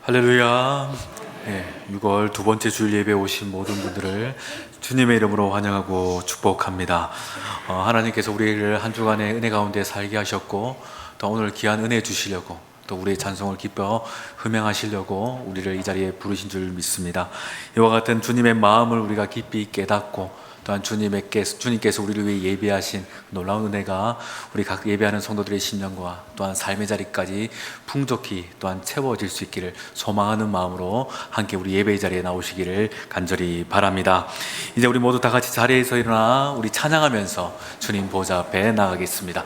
할렐루야. 6월 두 번째 주일 예배에 오신 모든 분들을 주님의 이름으로 환영하고 축복합니다. 하나님께서 우리를 한 주간의 은혜 가운데 살게 하셨고, 또 오늘 귀한 은혜 주시려고, 또 우리의 찬송을 기뻐 흠양하시려고 우리를 이 자리에 부르신 줄 믿습니다. 이와 같은 주님의 마음을 우리가 깊이 깨닫고, 또한 주님께서 우리를 위해 예비하신 놀라운 은혜가 우리 각 예배하는 성도들의 심령과 또한 삶의 자리까지 풍족히 또한 채워질 수 있기를 소망하는 마음으로 함께 우리 예배의 자리에 나오시기를 간절히 바랍니다. 이제 우리 모두 다 같이 자리에서 일어나 우리 찬양하면서 주님 보좌 앞에 나가겠습니다.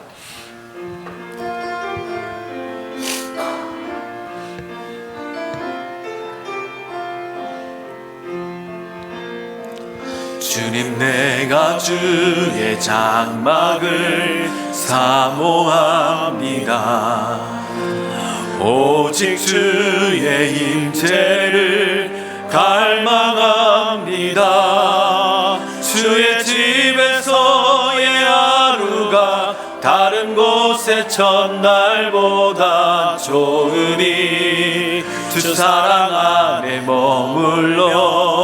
주님, 내가 주의 장막을 사모합니다. 오직 주의 임재를 갈망합니다. 주의 집에서의 하루가 다른 곳의 첫날보다 좋으니 주 사랑 안에 머물러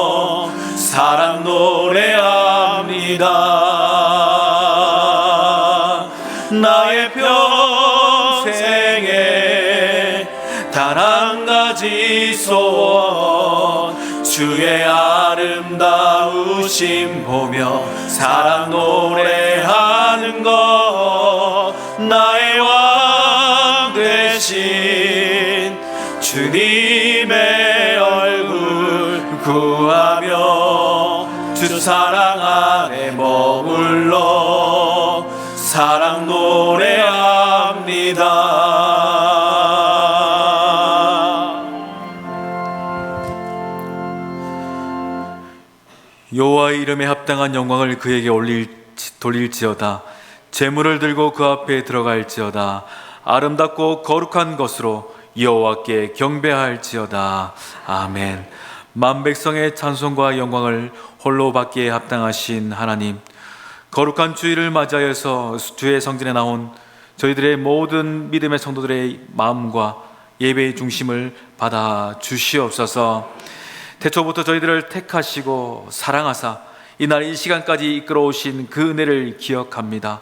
사랑 노래합니다. 나의 평생에 단 한 가지 소원, 주의 아름다우심 보며 사랑 노래하는 것. 나의 왕 되신 주님의 얼굴 구하며 주 사랑 안에 머물러 사랑 노래합니다. 여호와의 이름에 합당한 영광을 그에게 돌릴지어다. 제물을 들고 그 앞에 들어갈지어다. 아름답고 거룩한 것으로 여호와께 경배할지어다. 아멘. 만백성의 찬송과 영광을 홀로 받기에 합당하신 하나님, 거룩한 주일을 맞이하여서 주의 성전에 나온 저희들의 모든 믿음의 성도들의 마음과 예배의 중심을 받아 주시옵소서. 태초부터 저희들을 택하시고 사랑하사 이날 이 시간까지 이끌어오신 그 은혜를 기억합니다.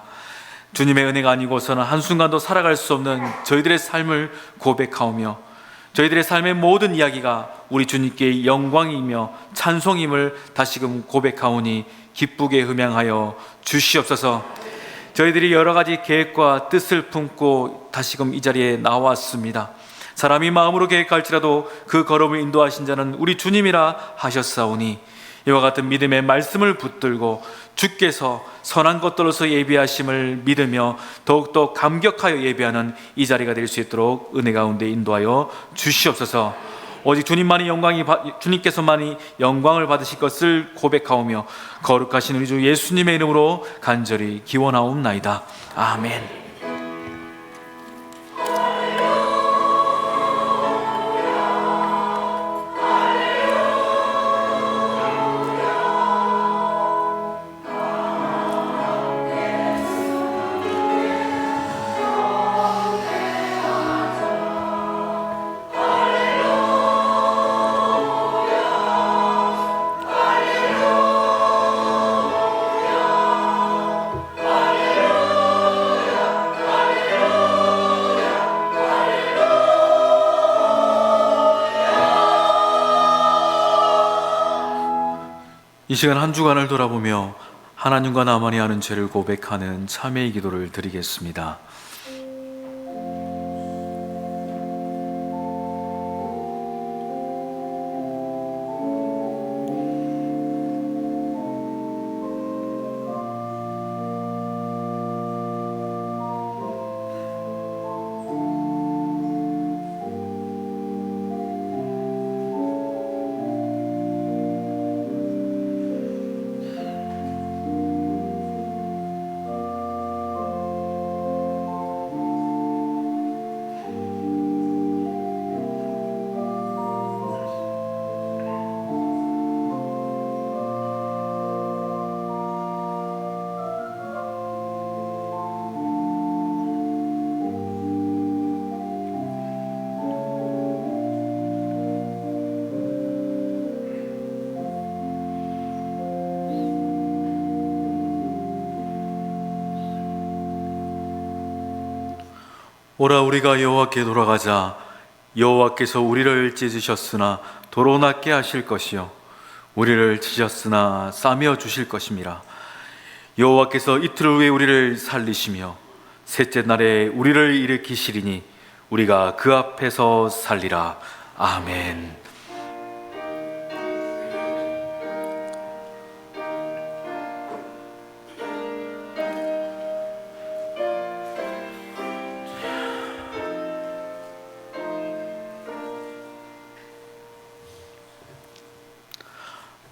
주님의 은혜가 아니고서는 한순간도 살아갈 수 없는 저희들의 삶을 고백하오며, 저희들의 삶의 모든 이야기가 우리 주님께 영광이며 찬송임을 다시금 고백하오니 기쁘게 흠양하여 주시옵소서. 저희들이 여러 가지 계획과 뜻을 품고 다시금 이 자리에 나왔습니다. 사람이 마음으로 계획할지라도 그 걸음을 인도하신 자는 우리 주님이라 하셨사오니, 이와 같은 믿음의 말씀을 붙들고 주께서 선한 것들로서 예비하심을 믿으며 더욱더 감격하여 예배하는 이 자리가 될 수 있도록 은혜 가운데 인도하여 주시옵소서. 오직 주님께서만이 영광을 받으실 것을 고백하오며 거룩하신 우리 주 예수님의 이름으로 간절히 기원하옵나이다. 아멘. 이 시간 한 주간을 돌아보며 하나님과 나만이 아는 죄를 고백하는 참회의 기도를 드리겠습니다. 오라 우리가 여호와께 돌아가자. 여호와께서 우리를 찢으셨으나 도로 낫게 하실 것이요 우리를 치셨으나 싸매어 주실 것임이라. 여호와께서 이틀 후에 우리를 살리시며 셋째 날에 우리를 일으키시리니 우리가 그 앞에서 살리라. 아멘.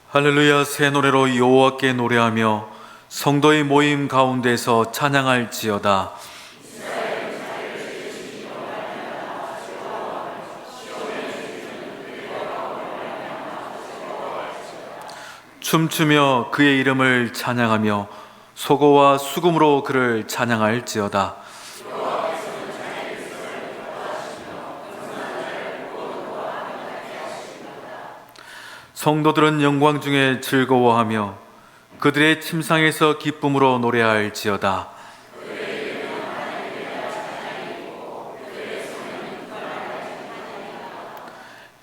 할렐루야. 새 노래로 여호와께 노래하며 성도의 모임 가운데서 찬양할지어다. 춤추며 그의 이름을 찬양하며 소고와 수금으로 그를 찬양할지어다. 성도들은 영광 중에 즐거워하며 그들의 침상에서 기쁨으로 노래할지어다.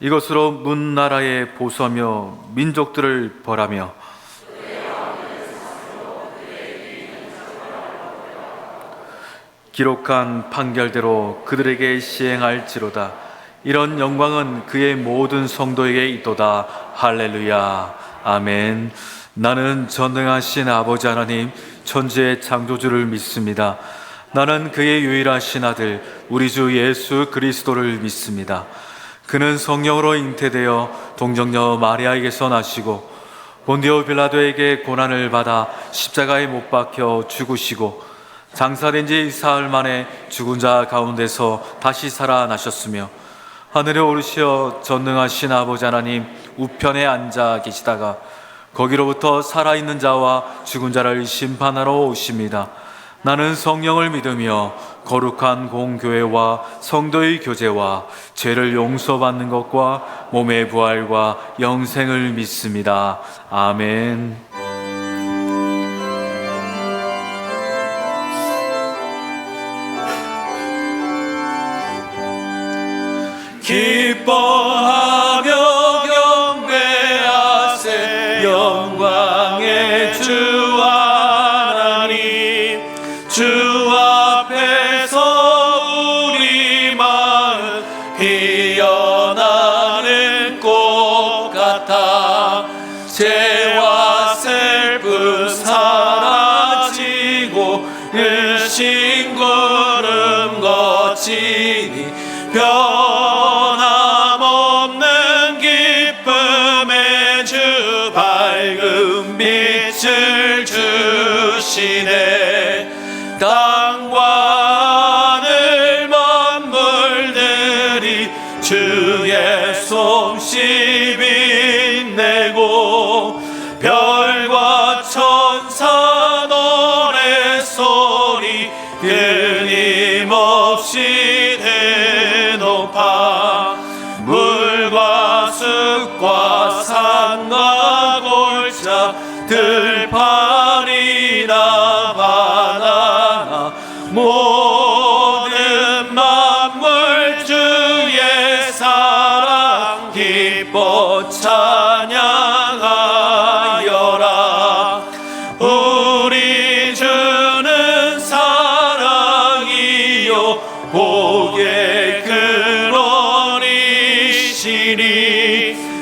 이것으로 문 나라에 보수하며 민족들을 벌하며 기록한 판결대로 그들에게 시행할지로다. 이런 영광은 그의 모든 성도에게 있도다. 할렐루야. 아멘. 나는 전능하신 아버지 하나님 천지의 창조주를 믿습니다. 나는 그의 유일하신 아들 우리 주 예수 그리스도를 믿습니다. 그는 성령으로 잉태되어 동정녀 마리아에게서 나시고 본디오 빌라도에게 고난을 받아 십자가에 못 박혀 죽으시고 장사된 지 사흘 만에 죽은 자 가운데서 다시 살아나셨으며 하늘에 오르시어 전능하신 아버지 하나님 우편에 앉아 계시다가 거기로부터 살아있는 자와 죽은 자를 심판하러 오십니다. 나는 성령을 믿으며 거룩한 공교회와 성도의 교제와 죄를 용서받는 것과 몸의 부활과 영생을 믿습니다. 아멘. 기뻐하며 경배하세 영광의 주 하나님. 주 앞에서 우리 마음 피어나는 꽃 같아 죄와 슬픔 사라지고 일신 구름 거치니 변함없는 기쁨의 주 밝은 빛을 주시네. 땅과 하늘 만물들이 주의 솜씨 빛내고 별과 천사 노래 소리 끊임없이 대높아 물과 숲과 산과 골짜 들판이나 바다나 모든 만물 주의 사랑 기뻐 찬양하여라. 우리 주는 사랑이요 복의 근원이시니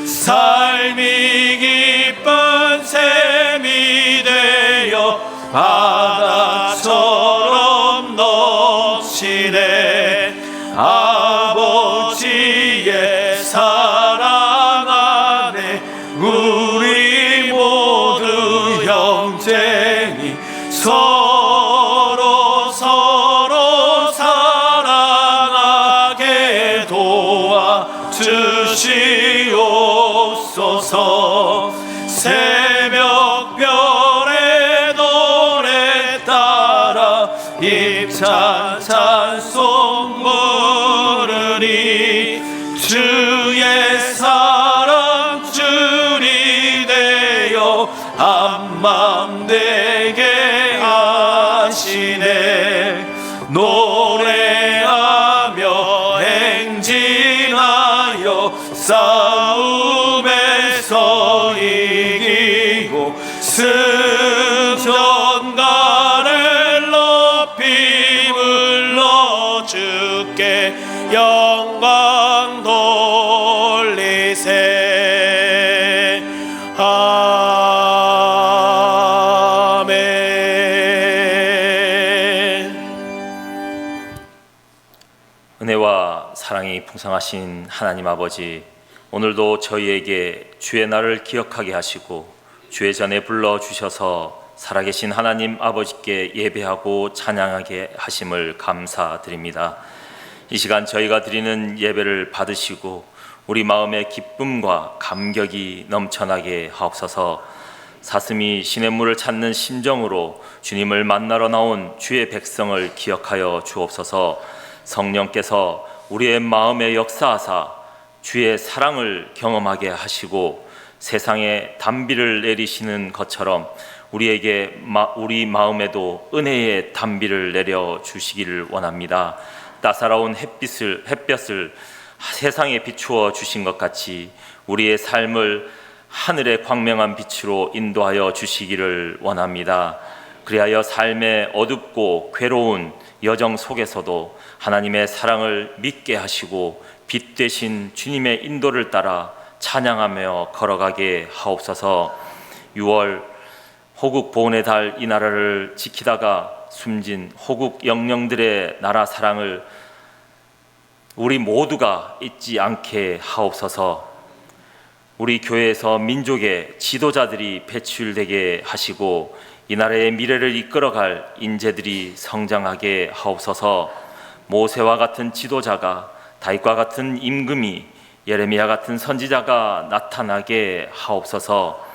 삶이 기쁜 샘이 되어 바다처럼 넘치네. 아버지의 사랑 안에 우리 모두 형제니 서로 사랑하게 도와주시옵소서. 새벽별의 노래 따라 힘찬 찬송 부르니 주의 사랑 줄이 되어 한맘 되게 하시네. 노래하 전진하여 싸움에서 이기고 승전가를 높이 불러 주께 영광 돌리세. 은혜와 사랑이 풍성하신 하나님 아버지, 오늘도 저희에게 주의 날을 기억하게 하시고 주의 전에 불러주셔서 살아계신 하나님 아버지께 예배하고 찬양하게 하심을 감사드립니다. 이 시간 저희가 드리는 예배를 받으시고 우리 마음의 기쁨과 감격이 넘쳐나게 하옵소서. 사슴이 시냇물을 찾는 심정으로 주님을 만나러 나온 주의 백성을 기억하여 주옵소서. 성령께서 우리의 마음에 역사하사 주의 사랑을 경험하게 하시고 세상에 단비를 내리시는 것처럼 우리 마음에도 은혜의 단비를 내려 주시기를 원합니다. 따사로운 햇볕을 세상에 비추어 주신 것 같이 우리의 삶을 하늘의 광명한 빛으로 인도하여 주시기를 원합니다. 그리하여 삶의 어둡고 괴로운 여정 속에서도 하나님의 사랑을 믿게 하시고 빛 되신 주님의 인도를 따라 찬양하며 걸어가게 하옵소서. 6월 호국 보훈의 달 이 나라를 지키다가 숨진 호국 영령들의 나라 사랑을 우리 모두가 잊지 않게 하옵소서. 우리 교회에서 민족의 지도자들이 배출되게 하시고 이 나라의 미래를 이끌어갈 인재들이 성장하게 하옵소서. 모세와 같은 지도자가, 다윗과 같은 임금이, 예레미야 같은 선지자가 나타나게 하옵소서.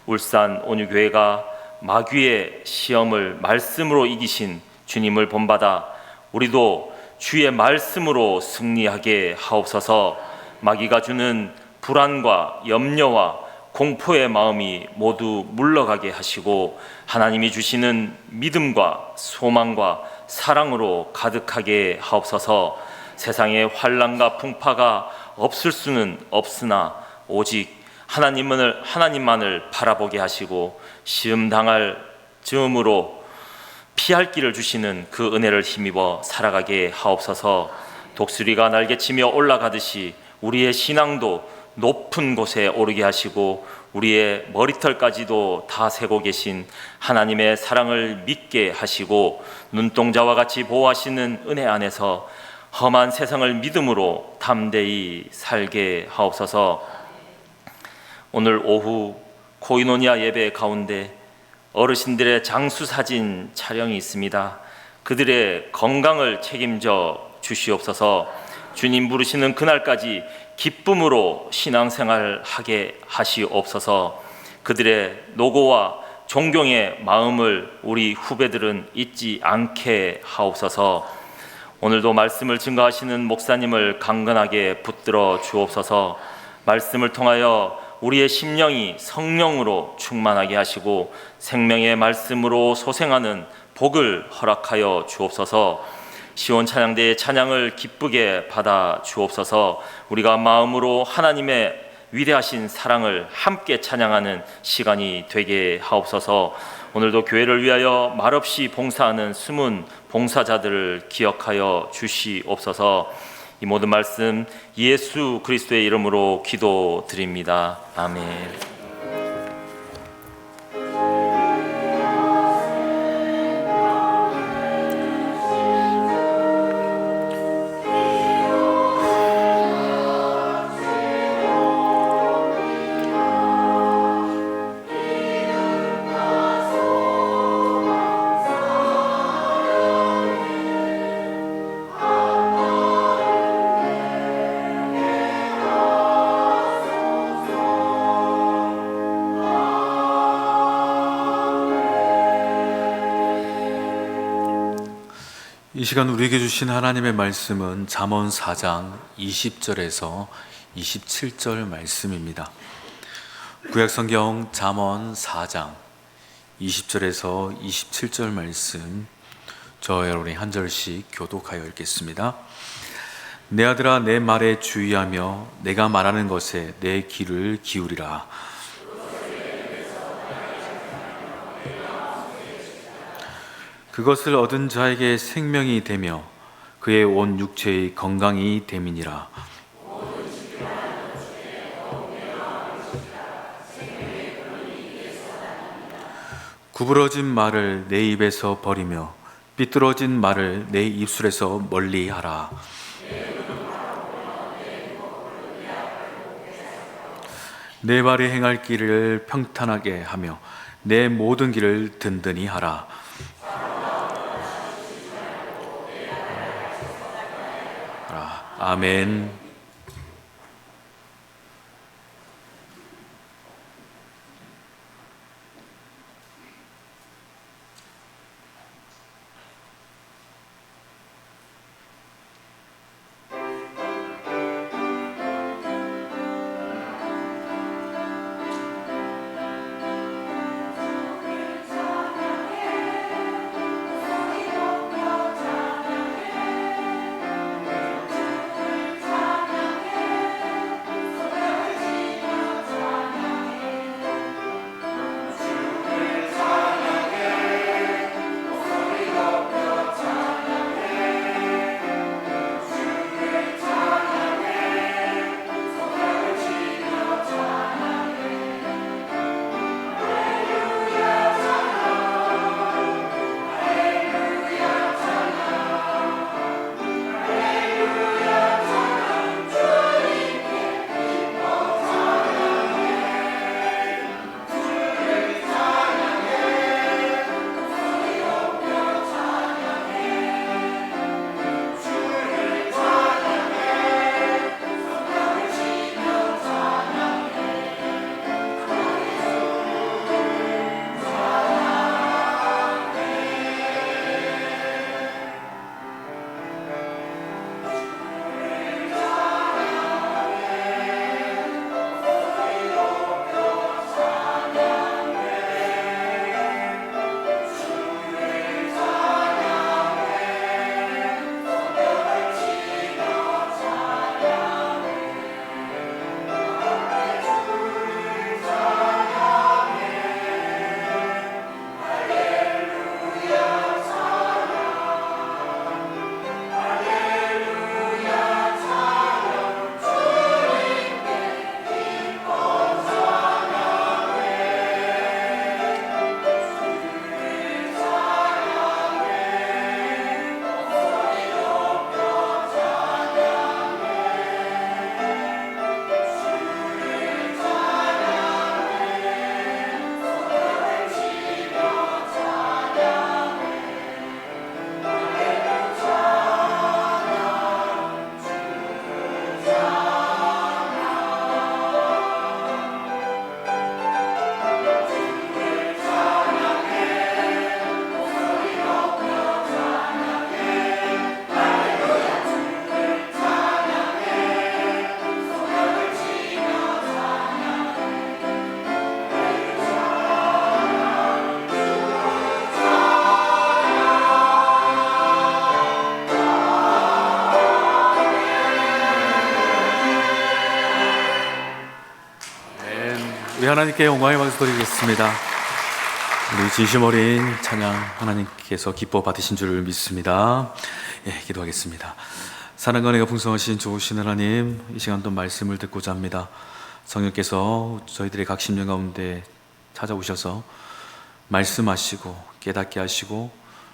울산 온유교회가 마귀의 시험을 말씀으로 이기신 주님을 본받아 우리도 주의 말씀으로 승리하게 하옵소서. 마귀가 주는 불안과 염려와 공포의 마음이 모두 물러가게 하시고 하나님이 주시는 믿음과 소망과 사랑으로 가득하게 하옵소서. 세상에 환난과 풍파가 없을 수는 없으나 오직 하나님만을 바라보게 하시고 시험 당할 즈음으로 피할 길을 주시는 그 은혜를 힘입어 살아가게 하옵소서. 독수리가 날개치며 올라가듯이 우리의 신앙도 높은 곳에 오르게 하시고 우리의 머리털까지도 다 세고 계신 하나님의 사랑을 믿게 하시고 눈동자와 같이 보호하시는 은혜 안에서 험한 세상을 믿음으로 담대히 살게 하옵소서. 오늘 오후 코이노니아 예배 가운데 어르신들의 장수사진 촬영이 있습니다. 그들의 건강을 책임져 주시옵소서. 주님 부르시는 그날까지 기쁨으로 신앙생활하게 하시옵소서. 그들의 노고와 존경의 마음을 우리 후배들은 잊지 않게 하옵소서. 오늘도 말씀을 증거하시는 목사님을 강건하게 붙들어 주옵소서. 말씀을 통하여 우리의 심령이 성령으로 충만하게 하시고 생명의 말씀으로 소생하는 복을 허락하여 주옵소서. 시온 찬양대의 찬양을 기쁘게 받아 주옵소서. 우리가 마음으로 하나님의 위대하신 사랑을 함께 찬양하는 시간이 되게 하옵소서. 오늘도 교회를 위하여 말없이 봉사하는 숨은 봉사자들을 기억하여 주시옵소서. 이 모든 말씀 예수 그리스도의 이름으로 기도드립니다. 아멘. 이 시간 우리에게 주신 하나님의 말씀은 잠언 4장 20절에서 27절 말씀입니다. 구약성경 잠언 4장 20절에서 27절 말씀, 저 여러분이 한 절씩 교독하여 읽겠습니다. 내 아들아, 내 말에 주의하며 내가 말하는 것에 내 귀를 기울이라. 그것을 얻은 자에게 생명이 되며 그의 온 육체의 건강이 됨이니라. 구부러진 말을 내 입에서 버리며 삐뚤어진 말을 내 입술에서 멀리하라. 내 발이 행할 길을 평탄하게 하며 내 모든 길을 든든히 하라. 아멘. 우리 하나님께 영광의 박수 드리겠습니다. 우리 진심 어린 찬양 하나님께서 기뻐 받으신 줄을 믿습니다. 예, 기도하겠습니다. 사랑과 은혜가 풍성하신 좋으신 하나님, 이 시간 또 말씀을 듣고자 합니다. 성령께서 저희들의 각 심령 가운데 찾아오셔서 말씀하시고 깨닫게 하시고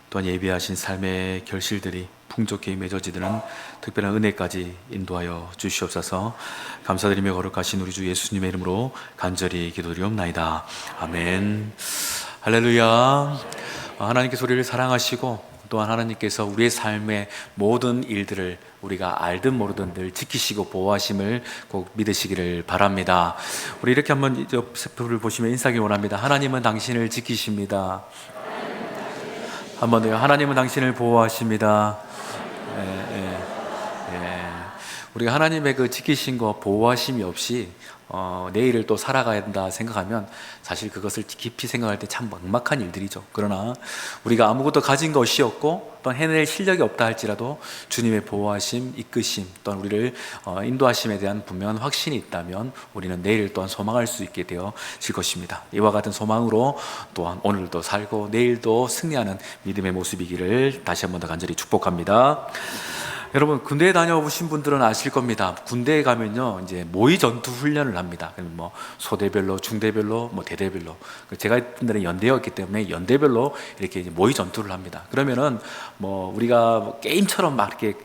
또한 예비하신 삶의 결실들이 풍족히 맺어지는 특별한 은혜까지 인도하여 주시옵소서. 감사드리며 거룩하신 우리 주 예수님의 이름으로 간절히 기도드리옵나이다. 아멘. 할렐루야. 하나님께서 우리를 사랑하시고 또한 하나님께서 우리의 삶의 모든 일들을 우리가 알든 모르든 늘 지키시고 보호하심을 꼭 믿으시기를 바랍니다. 우리 이렇게 한번 세표를 보시면 인사하기 원합니다. 하나님은 당신을 지키십니다. 한 번 더요. 하나님은 당신을 보호하십니다. 우리가 하나님의 그 지키심과 보호하심이 없이 내일을 또 살아가야 된다 생각하면 사실 그것을 깊이 생각할 때 참 막막한 일들이죠. 그러나 우리가 아무것도 가진 것이 없고 또 해낼 실력이 없다 할지라도 주님의 보호하심, 이끄심 또한 우리를 인도하심에 대한 분명한 확신이 있다면 우리는 내일 또한 소망할 수 있게 되어질 것입니다. 이와 같은 소망으로 또한 오늘도 살고 내일도 승리하는 믿음의 모습이기를 다시 한 번 더 간절히 축복합니다. 여러분, 군대에 다녀오신 분들은 아실 겁니다. 군대에 가면요, 이제 모의 전투 훈련을 합니다. 뭐 소대별로, 중대별로, 뭐 대대별로. 제가 있던 데는 연대였기 때문에 연대별로 이렇게 이제 모의 전투를 합니다. 그러면은 뭐 우리가 뭐 게임처럼 막 이렇게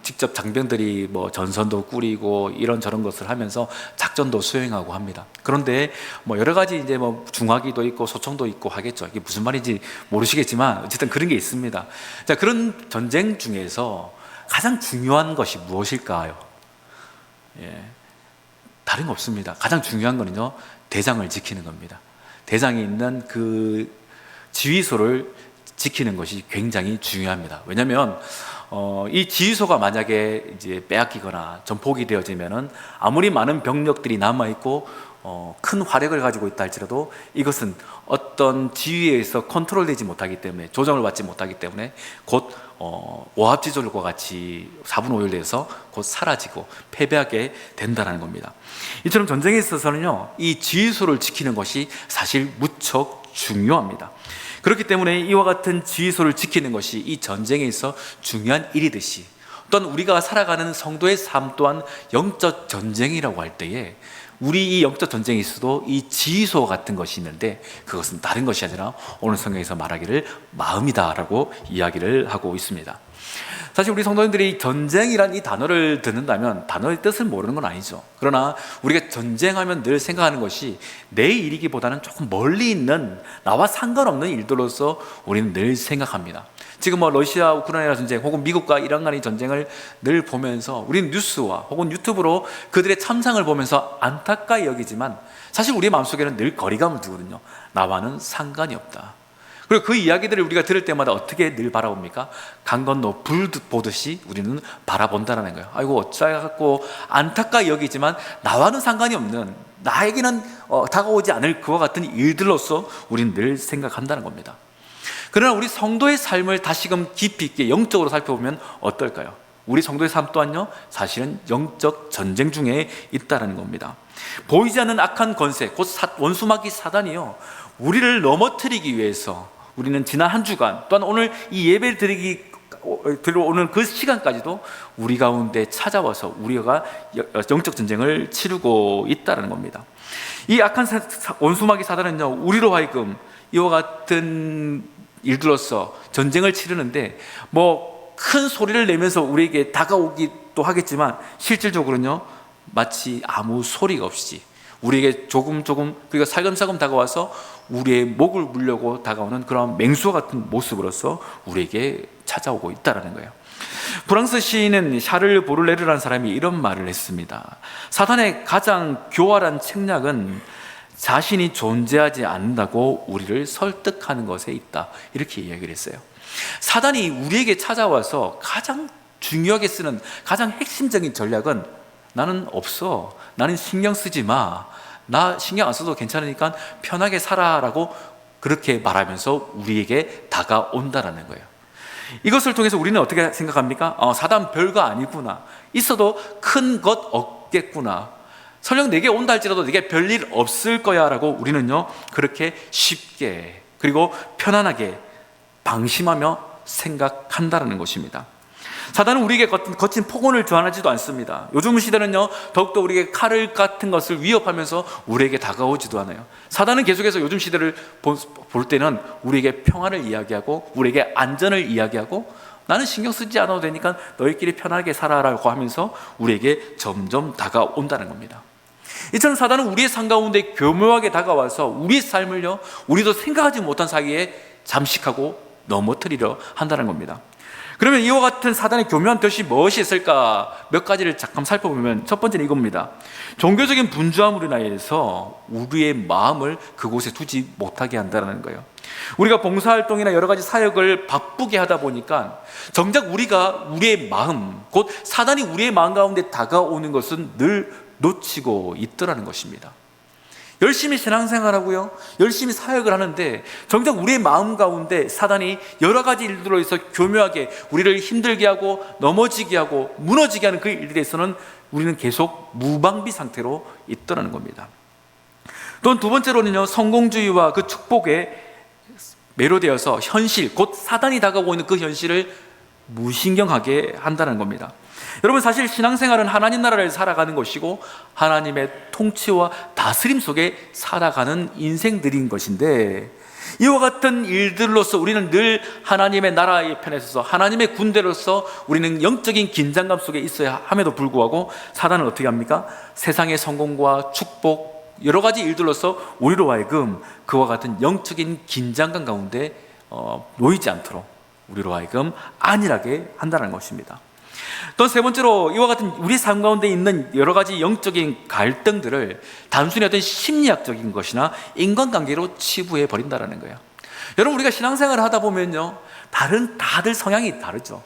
직접 장병들이 뭐 전선도 꾸리고 이런저런 것을 하면서 작전도 수행하고 합니다. 그런데 뭐 여러 가지 이제 뭐 중화기도 있고 소총도 있고 하겠죠. 이게 무슨 말인지 모르시겠지만 어쨌든 그런 게 있습니다. 자, 그런 전쟁 중에서 가장 중요한 것이 무엇일까요? 다른 거 없습니다. 가장 중요한 거는요, 대장을 지키는 겁니다. 대장이 있는 그 지휘소를 지키는 것이 굉장히 중요합니다. 왜냐하면 이 지휘소가 만약에 이제 빼앗기거나 전폭이 되어지면은 아무리 많은 병력들이 남아 있고 큰 화력을 가지고 있다 할지라도 이것은 어떤 지위에 의해서 컨트롤되지 못하기 때문에, 조정을 받지 못하기 때문에 곧 오합지졸과 같이 사분오열돼서 곧 사라지고 패배하게 된다는 겁니다. 이처럼 전쟁에 있어서는요, 이 지휘소를 지키는 것이 사실 무척 중요합니다. 그렇기 때문에 이와 같은 지휘소를 지키는 것이 이 전쟁에 있어 중요한 일이듯이, 또한 우리가 살아가는 성도의 삶 또한 영적 전쟁이라고 할 때에 우리 이 영적 전쟁에 있어도 이 지휘소 같은 것이 있는데 그것은 다른 것이 아니라 오늘 성경에서 말하기를 마음이다라고 이야기를 하고 있습니다. 사실 우리 성도님들이 전쟁이란 이 단어를 듣는다면 단어의 뜻을 모르는 건 아니죠. 그러나 우리가 전쟁하면 늘 생각하는 것이 내 일이기보다는 조금 멀리 있는 나와 상관없는 일들로서 우리는 늘 생각합니다. 지금 뭐 러시아 우크라이나 전쟁 혹은 미국과 이란 간의 전쟁을 늘 보면서 우리는 뉴스와 혹은 유튜브로 그들의 참상을 보면서 안타까이 여기지만 사실 우리의 마음속에는 늘 거리감을 두거든요. 나와는 상관이 없다. 그리고 그 이야기들을 우리가 들을 때마다 어떻게 늘 바라봅니까? 강 건너 불 보듯이 우리는 바라본다는 거예요. 아이고 어쩌고 안타까이 여기지만 나와는 상관이 없는, 나에게는 다가오지 않을 그와 같은 일들로서 우리는 늘 생각한다는 겁니다. 그러나 우리 성도의 삶을 다시금 깊이 있게 영적으로 살펴보면 어떨까요? 우리 성도의 삶 또한요, 사실은 영적 전쟁 중에 있다는 겁니다. 보이지 않는 악한 권세, 곧 원수마귀 사단이요, 우리를 넘어뜨리기 위해서 우리는 지난 한 주간 또한 오늘 이 예배를 들어오는 그 시간까지도 우리 가운데 찾아와서 우리가 영적 전쟁을 치르고 있다는 겁니다. 이 악한 원수마귀 사단은요, 우리로 하여금 이와 같은 일들로서 전쟁을 치르는데 뭐 큰 소리를 내면서 우리에게 다가오기도 하겠지만 실질적으로는요, 마치 아무 소리가 없이 우리에게 조금 그리고 살금살금 다가와서 우리의 목을 물려고 다가오는 그런 맹수와 같은 모습으로서 우리에게 찾아오고 있다는 거예요. 프랑스 시인은 샤를 보를레르라는 사람이 이런 말을 했습니다. 사탄의 가장 교활한 책략은 자신이 존재하지 않는다고 우리를 설득하는 것에 있다, 이렇게 이야기를 했어요. 사단이 우리에게 찾아와서 가장 중요하게 쓰는 가장 핵심적인 전략은 나는 없어, 나는 신경 쓰지 마, 나 신경 안 써도 괜찮으니까 편하게 살아라고 그렇게 말하면서 우리에게 다가온다라는 거예요. 이것을 통해서 우리는 어떻게 생각합니까? 사단 별거 아니구나, 있어도 큰 것 없겠구나, 설령 내게 온다 할지라도 내게 별일 없을 거야 라고 우리는요, 그렇게 쉽게 그리고 편안하게 방심하며 생각한다는 것입니다. 사단은 우리에게 거친 폭언을 주안하지도 않습니다. 요즘 시대는요, 더욱더 우리에게 칼을 같은 것을 위협하면서 우리에게 다가오지도 않아요. 사단은 계속해서 요즘 시대를 볼 때는 우리에게 평안을 이야기하고 우리에게 안전을 이야기하고 나는 신경 쓰지 않아도 되니까 너희끼리 편하게 살아라고 하면서 우리에게 점점 다가온다는 겁니다. 이처럼 사단은 우리의 삶 가운데 교묘하게 다가와서 우리의 삶을요, 우리도 생각하지 못한 사이에 잠식하고 넘어뜨리려 한다는 겁니다. 그러면 이와 같은 사단의 교묘한 뜻이 무엇이 있을까? 몇 가지를 잠깐 살펴보면 첫 번째는 이겁니다. 종교적인 분주함으로 인하여서 우리의 마음을 그곳에 두지 못하게 한다는 거예요. 우리가 봉사활동이나 여러 가지 사역을 바쁘게 하다 보니까 정작 우리의 마음, 곧 사단이 우리의 마음 가운데 다가오는 것은 늘 놓치고 있더라는 것입니다. 열심히 신앙생활하고요, 열심히 사역을 하는데 정작 우리의 마음 가운데 사단이 여러 가지 일들로 해서 교묘하게 우리를 힘들게 하고 넘어지게 하고 무너지게 하는 그 일들에서는 우리는 계속 무방비 상태로 있더라는 겁니다. 또한 두 번째로는요, 성공주의와 그 축복에 매료되어서 현실, 곧 사단이 다가오고 있는 그 현실을 무신경하게 한다는 겁니다. 여러분, 사실 신앙생활은 하나님 나라를 살아가는 것이고 하나님의 통치와 다스림 속에 살아가는 인생들인 것인데, 이와 같은 일들로서 우리는 늘 하나님의 나라의 편에 서서 하나님의 군대로서 우리는 영적인 긴장감 속에 있어야 함에도 불구하고 사단은 어떻게 합니까? 세상의 성공과 축복, 여러 가지 일들로서 우리로 하여금 그와 같은 영적인 긴장감 가운데 놓이지 않도록 우리로 하여금 안일하게 한다는 것입니다. 또 세 번째로, 이와 같은 우리 삶 가운데 있는 여러 가지 영적인 갈등들을 단순히 어떤 심리학적인 것이나 인간관계로 치부해 버린다는 거예요. 여러분, 우리가 신앙생활을 하다 보면요, 다들 성향이 다르죠.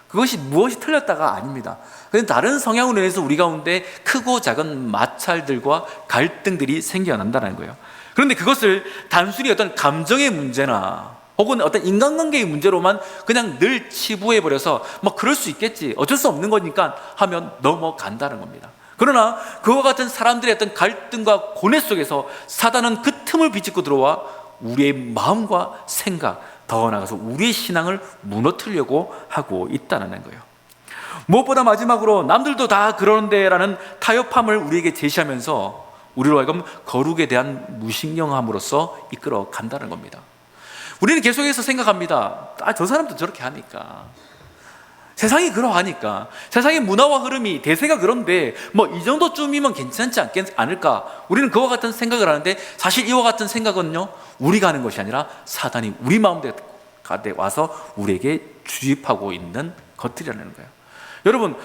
그것이 무엇이 틀렸다가 아닙니다. 그냥 다른 성향으로 인해서 우리 가운데 크고 작은 마찰들과 갈등들이 생겨난다는 거예요. 그런데 그것을 단순히 어떤 감정의 문제나 혹은 어떤 인간관계의 문제로만 그냥 늘 치부해버려서 뭐 그럴 수 있겠지, 어쩔 수 없는 거니까 하면 넘어간다는 겁니다. 그러나 그와 같은 사람들의 어떤 갈등과 고뇌 속에서 사단은 그 틈을 비집고 들어와 우리의 마음과 생각, 더 나아가서 우리의 신앙을 무너뜨리려고 하고 있다는 거예요. 무엇보다 마지막으로 남들도 다 그러는데 라는 타협함을 우리에게 제시하면서 우리로 하여금 거룩에 대한 무신경함으로써 이끌어 간다는 겁니다. 우리는 계속해서 생각합니다. 저 사람도 저렇게 하니까, 세상이 그러하니까, 세상의 문화와 흐름이 대세가 그런데 뭐 이 정도쯤이면 괜찮지 않을까, 우리는 그와 같은 생각을 하는데, 사실 이와 같은 생각은요, 우리가 하는 것이 아니라 사단이 우리 마음에 와서 우리에게 주입하고 있는 것들이라는 거예요. 여러분,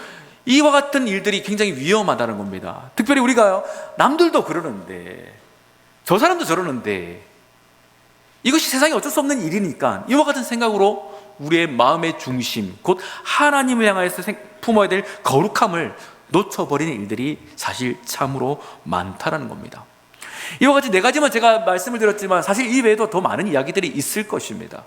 이와 같은 일들이 굉장히 위험하다는 겁니다. 특별히 우리가 남들도 그러는데 저 사람도 저러는데 이것이 세상에 어쩔 수 없는 일이니까 이와 같은 생각으로 우리의 마음의 중심, 곧 하나님을 향하여서 품어야 될 거룩함을 놓쳐버리는 일들이 사실 참으로 많다라는 겁니다. 이와 같이 네 가지만 제가 말씀을 드렸지만 사실 이 외에도 더 많은 이야기들이 있을 것입니다.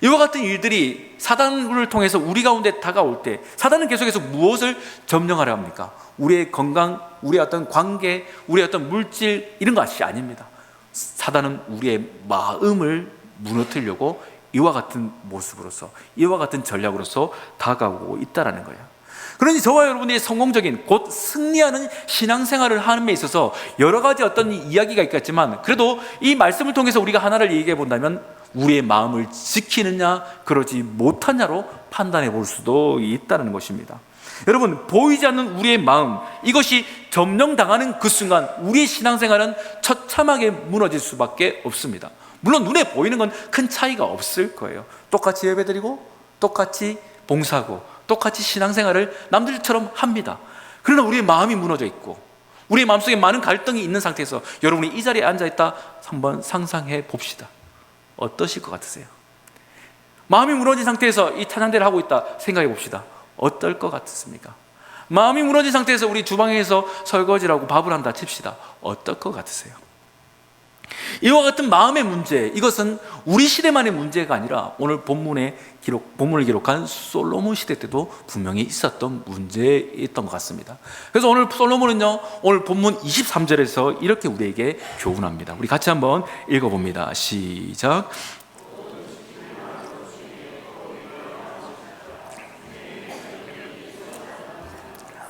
이와 같은 일들이 사단을 통해서 우리 가운데 다가올 때 사단은 계속해서 무엇을 점령하려 합니까? 우리의 건강, 우리의 어떤 관계, 우리의 어떤 물질, 이런 것이 아닙니다. 사단은 우리의 마음을 무너뜨리려고 이와 같은 모습으로서, 이와 같은 전략으로서 다가오고 있다는 거예요. 그러니 저와 여러분이 성공적인, 곧 승리하는 신앙생활을 하는 데 있어서 여러 가지 어떤 이야기가 있겠지만, 그래도 이 말씀을 통해서 우리가 하나를 얘기해 본다면 우리의 마음을 지키느냐 그러지 못하냐로 판단해 볼 수도 있다는 것입니다. 여러분, 보이지 않는 우리의 마음, 이것이 점령당하는 그 순간 우리의 신앙생활은 처참하게 무너질 수밖에 없습니다. 물론 눈에 보이는 건 큰 차이가 없을 거예요. 똑같이 예배드리고 똑같이 봉사하고 똑같이 신앙생활을 남들처럼 합니다. 그러나 우리의 마음이 무너져 있고 우리의 마음속에 많은 갈등이 있는 상태에서 여러분이 이 자리에 앉아있다 한번 상상해 봅시다. 어떠실 것 같으세요? 마음이 무너진 상태에서 이 찬양대를 하고 있다 생각해 봅시다. 어떨 것 같습니까? 마음이 무너진 상태에서 우리 주방에서 설거지를 하고 밥을 한다 칩시다. 어떨 것 같으세요? 이와 같은 마음의 문제, 이것은 우리 시대만의 문제가 아니라 오늘 본문을 기록한 솔로몬 시대 때도 분명히 있었던 문제였던 것 같습니다. 그래서 오늘 솔로몬은요, 오늘 본문 23절에서 이렇게 우리에게 교훈합니다. 우리 같이 한번 읽어봅니다. 시작.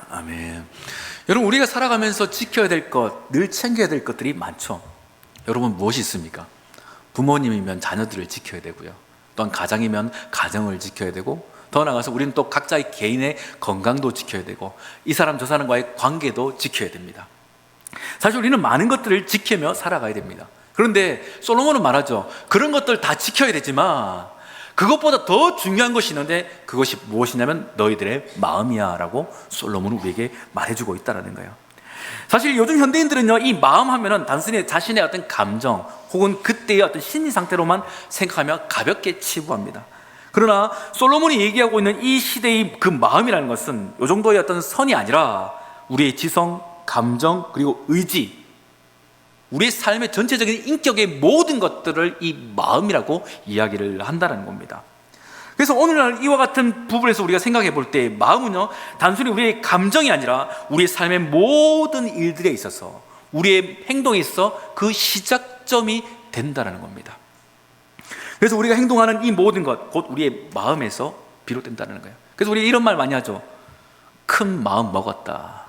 아멘. 여러분, 우리가 살아가면서 지켜야 될 것, 늘 챙겨야 될 것들이 많죠. 여러분, 무엇이 있습니까? 부모님이면 자녀들을 지켜야 되고요, 또한 가장이면 가정을 지켜야 되고, 더 나아가서 우리는 또 각자의 개인의 건강도 지켜야 되고, 이 사람 저 사람과의 관계도 지켜야 됩니다. 사실 우리는 많은 것들을 지키며 살아가야 됩니다. 그런데 솔로몬은 말하죠. 그런 것들 다 지켜야 되지만 그것보다 더 중요한 것이 있는데 그것이 무엇이냐면 너희들의 마음이야 라고 솔로몬은 우리에게 말해주고 있다는 거예요. 사실 요즘 현대인들은요, 이 마음 하면은 단순히 자신의 어떤 감정 혹은 그때의 어떤 심리 상태로만 생각하며 가볍게 치부합니다. 그러나 솔로몬이 얘기하고 있는 이 시대의 그 마음이라는 것은 이 정도의 어떤 선이 아니라 우리의 지성, 감정, 그리고 의지, 우리의 삶의 전체적인 인격의 모든 것들을 이 마음이라고 이야기를 한다는 겁니다. 그래서 오늘날 이와 같은 부분에서 우리가 생각해 볼 때 마음은요, 단순히 우리의 감정이 아니라 우리의 삶의 모든 일들에 있어서 우리의 행동에 있어 그 시작점이 된다는 겁니다. 그래서 우리가 행동하는 이 모든 것, 곧 우리의 마음에서 비롯된다는 거예요. 그래서 우리 이런 말 많이 하죠. 큰 마음 먹었다.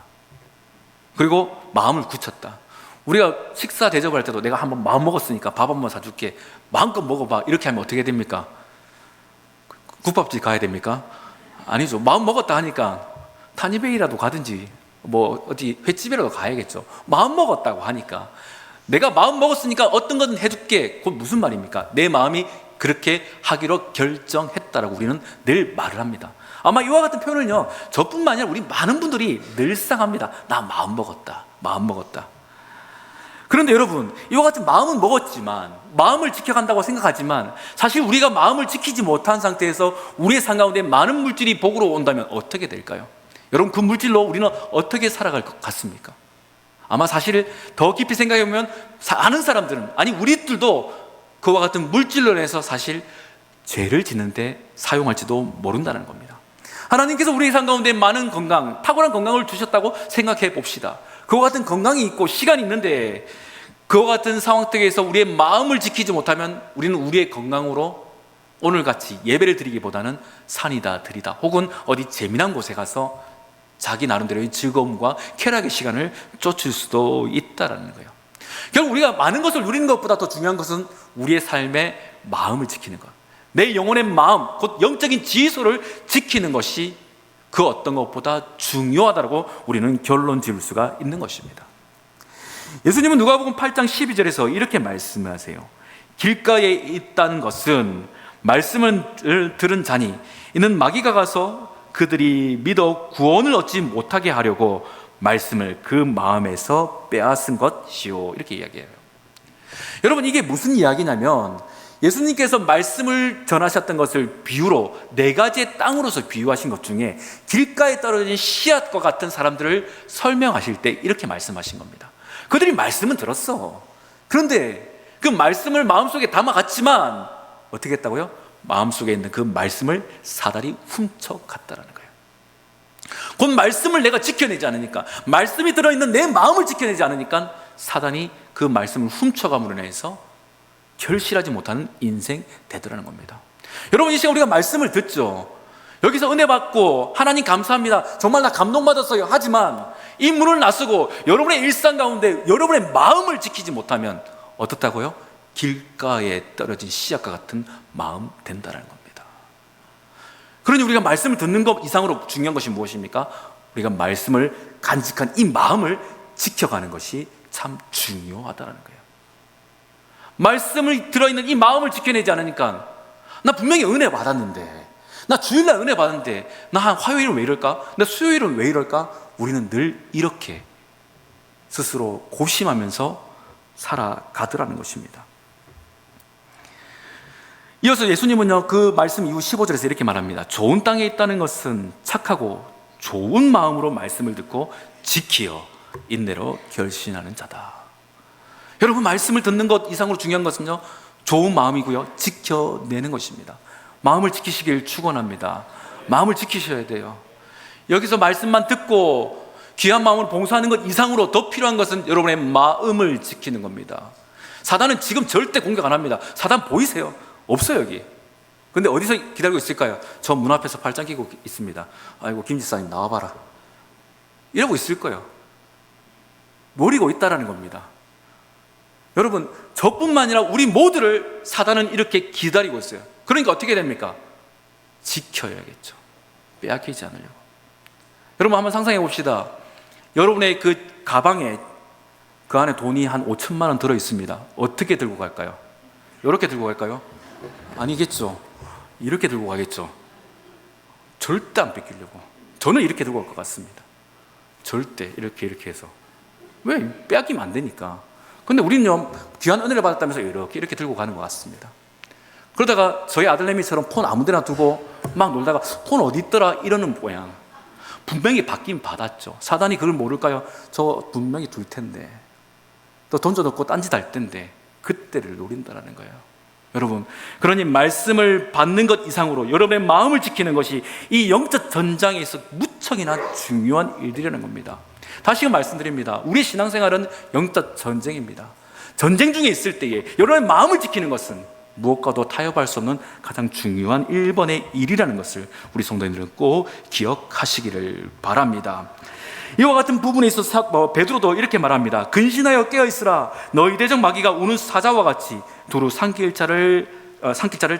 그리고 마음을 굳혔다. 우리가 식사 대접할 때도 내가 한번 마음 먹었으니까 밥 한번 사줄게, 마음껏 먹어봐, 이렇게 하면 어떻게 됩니까? 국밥집 가야 됩니까? 아니죠. 마음 먹었다 하니까 타니베이라도 가든지 뭐 어디 횟집이라도 가야겠죠. 마음 먹었다고 하니까, 내가 마음 먹었으니까 어떤 건 해줄게, 그건 무슨 말입니까? 내 마음이 그렇게 하기로 결정했다라고 우리는 늘 말을 합니다. 아마 이와 같은 표현을요, 저뿐만 아니라 우리 많은 분들이 늘상 합니다. 나 마음 먹었다, 마음 먹었다. 그런데 여러분, 이와 같은 마음은 먹었지만, 마음을 지켜간다고 생각하지만 사실 우리가 마음을 지키지 못한 상태에서 우리의 삶 가운데 많은 물질이 복으로 온다면 어떻게 될까요? 여러분, 그 물질로 우리는 어떻게 살아갈 것 같습니까? 아마 사실 더 깊이 생각해 보면 아는 사람들은, 아니 우리들도 그와 같은 물질로 인해서 사실 죄를 짓는데 사용할지도 모른다는 겁니다. 하나님께서 우리의 삶 가운데 많은 건강, 탁월한 건강을 주셨다고 생각해 봅시다. 그와 같은 건강이 있고 시간이 있는데 그와 같은 상황 속에서 우리의 마음을 지키지 못하면 우리는 우리의 건강으로 오늘같이 예배를 드리기보다는 산이다 들이다 혹은 어디 재미난 곳에 가서 자기 나름대로의 즐거움과 쾌락의 시간을 쫓을 수도 있다는 거예요. 결국 우리가 많은 것을 누리는 것보다 더 중요한 것은 우리의 삶의 마음을 지키는 것, 내 영혼의 마음, 곧 영적인 지혜소를 지키는 것이 그 어떤 것보다 중요하다고 우리는 결론 지을 수가 있는 것입니다. 예수님은 누가복음 8장 12절에서 이렇게 말씀하세요. 길가에 있다는 것은 말씀을 들은 자니 이는 마귀가 가서 그들이 믿어 구원을 얻지 못하게 하려고 말씀을 그 마음에서 빼앗은 것이요, 이렇게 이야기해요. 여러분, 이게 무슨 이야기냐면 예수님께서 말씀을 전하셨던 것을 비유로 4가지의 땅으로서 비유하신 것 중에 길가에 떨어진 씨앗과 같은 사람들을 설명하실 때 이렇게 말씀하신 겁니다. 그들이 말씀은 들었어. 그런데 그 말씀을 마음속에 담아갔지만 어떻게 했다고요? 마음속에 있는 그 말씀을 사단이 훔쳐갔다는 거예요. 곧 말씀을 내가 지켜내지 않으니까, 말씀이 들어있는 내 마음을 지켜내지 않으니까 사단이 그 말씀을 훔쳐감으로 인해서 결실하지 못하는 인생 되더라는 겁니다. 여러분, 이 시간 우리가 말씀을 듣죠. 여기서 은혜 받고 하나님 감사합니다, 정말 나 감동받았어요 하지만 이 문을 나서고 여러분의 일상 가운데 여러분의 마음을 지키지 못하면 어떻다고요? 길가에 떨어진 씨앗과 같은 마음 된다는 겁니다. 그러니 우리가 말씀을 듣는 것 이상으로 중요한 것이 무엇입니까? 우리가 말씀을 간직한 이 마음을 지켜가는 것이 참 중요하다는 거예요. 말씀을 들어있는 이 마음을 지켜내지 않으니까, 나 분명히 은혜 받았는데, 나 주일날 은혜 받았는데 나 화요일은 왜 이럴까? 나 수요일은 왜 이럴까? 우리는 늘 이렇게 스스로 고심하면서 살아가더라는 것입니다. 이어서 예수님은요, 그 말씀 이후 15절에서 이렇게 말합니다. 좋은 땅에 있다는 것은 착하고 좋은 마음으로 말씀을 듣고 지키어 인내로 결신하는 자다. 여러분, 말씀을 듣는 것 이상으로 중요한 것은요, 좋은 마음이고요, 지켜내는 것입니다. 마음을 지키시길 축원합니다. 마음을 지키셔야 돼요. 여기서 말씀만 듣고 귀한 마음으로 봉사하는 것 이상으로 더 필요한 것은 여러분의 마음을 지키는 겁니다. 사단은 지금 절대 공격 안 합니다. 사단 보이세요? 없어요, 여기. 근데 어디서 기다리고 있을까요? 저 문 앞에서 팔짱 끼고 있습니다. 아이고, 김 지사님 나와봐라, 이러고 있을 거예요. 노리고 있다라는 겁니다. 여러분, 저뿐만 아니라 우리 모두를 사단은 이렇게 기다리고 있어요. 그러니까 어떻게 됩니까? 지켜야겠죠. 빼앗기지 않으려고. 여러분, 한번 상상해 봅시다. 여러분의 그 가방에 그 안에 돈이 한 5천만 원 들어 있습니다. 어떻게 들고 갈까요? 이렇게 들고 갈까요? 아니겠죠. 이렇게 들고 가겠죠. 절대 안 뺏기려고. 저는 이렇게 들고 갈 것 같습니다. 절대 이렇게 해서. 왜? 빼앗기면 안 되니까. 근데 우리는요, 귀한 은혜를 받았다면서 이렇게 들고 가는 것 같습니다. 그러다가 저희 아들내미처럼 폰 아무 데나 두고 막 놀다가 폰 어디 있더라 이러는 모양. 분명히 받긴 받았죠. 사단이 그걸 모를까요? 저 분명히 둘 텐데, 또 던져놓고 딴짓 할 텐데, 그때를 노린다라는 거예요. 여러분, 그러니 말씀을 받는 것 이상으로 여러분의 마음을 지키는 것이 이 영적 전장에서 무척이나 중요한 일들이라는 겁니다. 다시금 말씀드립니다. 우리 신앙생활은 영적 전쟁입니다. 전쟁 중에 있을 때에 여러분의 마음을 지키는 것은 무엇과도 타협할 수 없는 가장 중요한 1번의 일이라는 것을 우리 성도님들은 꼭 기억하시기를 바랍니다. 이와 같은 부분에 있어서 베드로도 이렇게 말합니다. 근신하여 깨어있으라. 너희 대적 마귀가 우는 사자와 같이 두루 삼킬 자를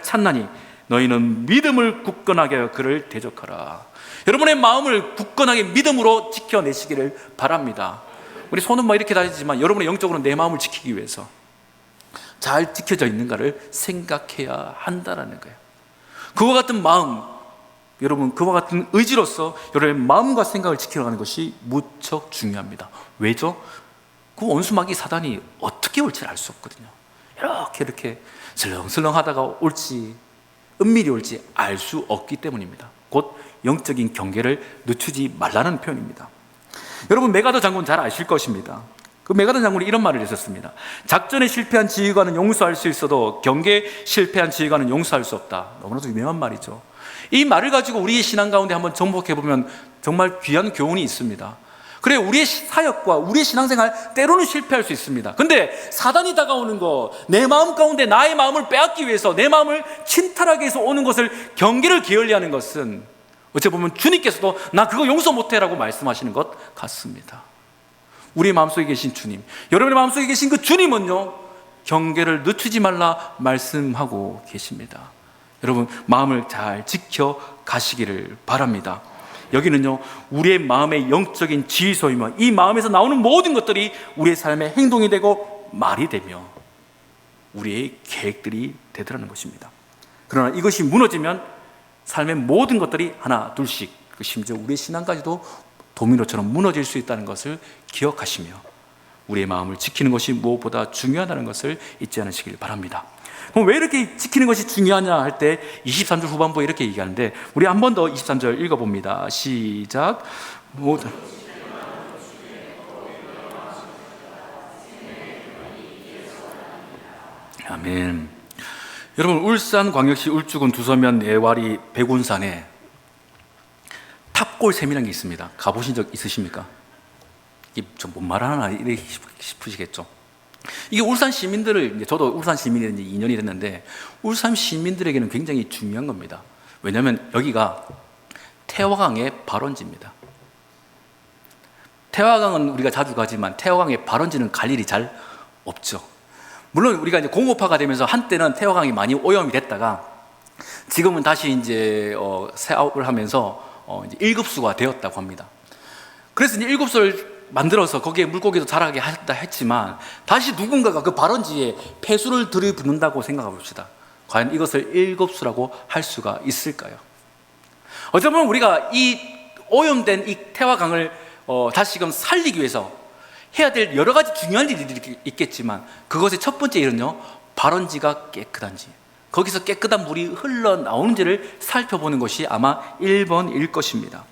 찾나니 너희는 믿음을 굳건하게 하여 그를 대적하라. 여러분의 마음을 굳건하게 믿음으로 지켜내시기를 바랍니다. 우리 손은 이렇게 다니지만 여러분의 영적으로 내 마음을 지키기 위해서 잘 지켜져 있는가를 생각해야 한다는 거예요. 그와 같은 마음, 여러분, 그와 같은 의지로서 여러분의 마음과 생각을 지켜가는 것이 무척 중요합니다. 왜죠? 그 원수마귀 사단이 어떻게 올지 알 수 없거든요. 이렇게 슬렁슬렁 하다가 올지 은밀히 올지 알 수 없기 때문입니다. 곧 영적인 경계를 늦추지 말라는 표현입니다. 여러분, 메가더 장군 잘 아실 것입니다. 그 메가더 장군이 이런 말을 했었습니다. 작전에 실패한 지휘관은 용서할 수 있어도 경계에 실패한 지휘관은 용서할 수 없다. 너무나도 유명한 말이죠. 이 말을 가지고 우리의 신앙 가운데 한번 정복해보면 정말 귀한 교훈이 있습니다. 그래, 우리의 사역과 우리의 신앙생활 때로는 실패할 수 있습니다. 근데 사단이 다가오는 거, 내 마음 가운데 나의 마음을 빼앗기 위해서 내 마음을 침탈하기 위해서 오는 것을 경계를 게을리하는 것은 어찌 보면 주님께서도 나 그거 용서 못해라고 말씀하시는 것 같습니다. 우리 마음속에 계신 주님, 여러분의 마음속에 계신 그 주님은요, 경계를 늦추지 말라 말씀하고 계십니다. 여러분, 마음을 잘 지켜 가시기를 바랍니다. 여기는요, 우리의 마음의 영적인 지휘소이며 이 마음에서 나오는 모든 것들이 우리의 삶의 행동이 되고 말이 되며 우리의 계획들이 되더라는 것입니다. 그러나 이것이 무너지면 삶의 모든 것들이 하나 둘씩, 심지어 우리의 신앙까지도 도미노처럼 무너질 수 있다는 것을 기억하시며 우리의 마음을 지키는 것이 무엇보다 중요하다는 것을 잊지 않으시길 바랍니다. 그럼 왜 이렇게 지키는 것이 중요하냐 할 때 23절 후반부에 이렇게 얘기하는데, 우리 한 번 더 23절 읽어봅니다. 시작. 아멘. 여러분, 울산광역시 울주군 두서면 내와리 백운산에 탑골 샘이라는 게 있습니다. 가보신 적 있으십니까? 이게 좀 뭔 말하나 이렇게 싶으시겠죠. 이게 울산 시민들을, 저도 울산 시민이 된 지 2년이 됐는데 울산 시민들에게는 굉장히 중요한 겁니다. 왜냐하면 여기가 태화강의 발원지입니다. 태화강은 우리가 자주 가지만 태화강의 발원지는 갈 일이 잘 없죠. 물론 우리가 이제 공업화가 되면서 한때는 태화강이 많이 오염이 됐다가 지금은 다시 이제 사업을 하면서 이제 1급수가 되었다고 합니다. 그래서 이제 1급수를 만들어서 거기에 물고기도 자라게 했다 했지만 다시 누군가가 그 발원지에 폐수를 들이붓는다고 생각해 봅시다. 과연 이것을 1급수라고 할 수가 있을까요? 어쩌면 우리가 이 오염된 이 태화강을 다시금 살리기 위해서 해야 될 여러 가지 중요한 일들이 있겠지만 그것의 첫 번째 일은요, 발원지가 깨끗한지, 거기서 깨끗한 물이 흘러나오는지를 살펴보는 것이 아마 1번일 것입니다.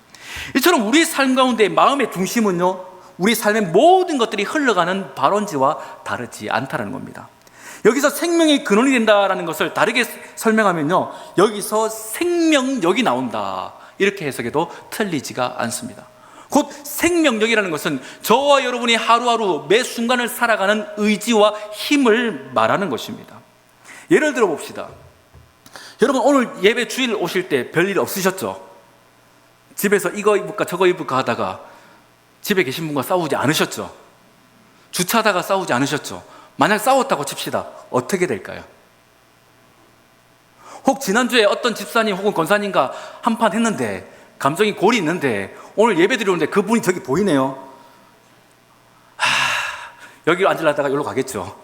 이처럼 우리 삶 가운데 마음의 중심은요, 우리 삶의 모든 것들이 흘러가는 발원지와 다르지 않다는 겁니다. 여기서 생명의 근원이 된다는 것을 다르게 설명하면요, 여기서 생명력이 나온다, 이렇게 해석해도 틀리지가 않습니다. 곧 생명력이라는 것은 저와 여러분이 하루하루 매 순간을 살아가는 의지와 힘을 말하는 것입니다. 예를 들어 봅시다. 여러분, 오늘 예배 주일 오실 때 별일 없으셨죠? 집에서 이거 입을까 저거 입을까 하다가 집에 계신 분과 싸우지 않으셨죠? 주차하다가 싸우지 않으셨죠? 만약 싸웠다고 칩시다. 어떻게 될까요? 혹 지난주에 어떤 집사님 혹은 권사님과 한판 했는데 감정이 골이 있는데 오늘 예배 드리는데 그분이 저기 보이네요. 여기로 앉으려다가 여기로 가겠죠.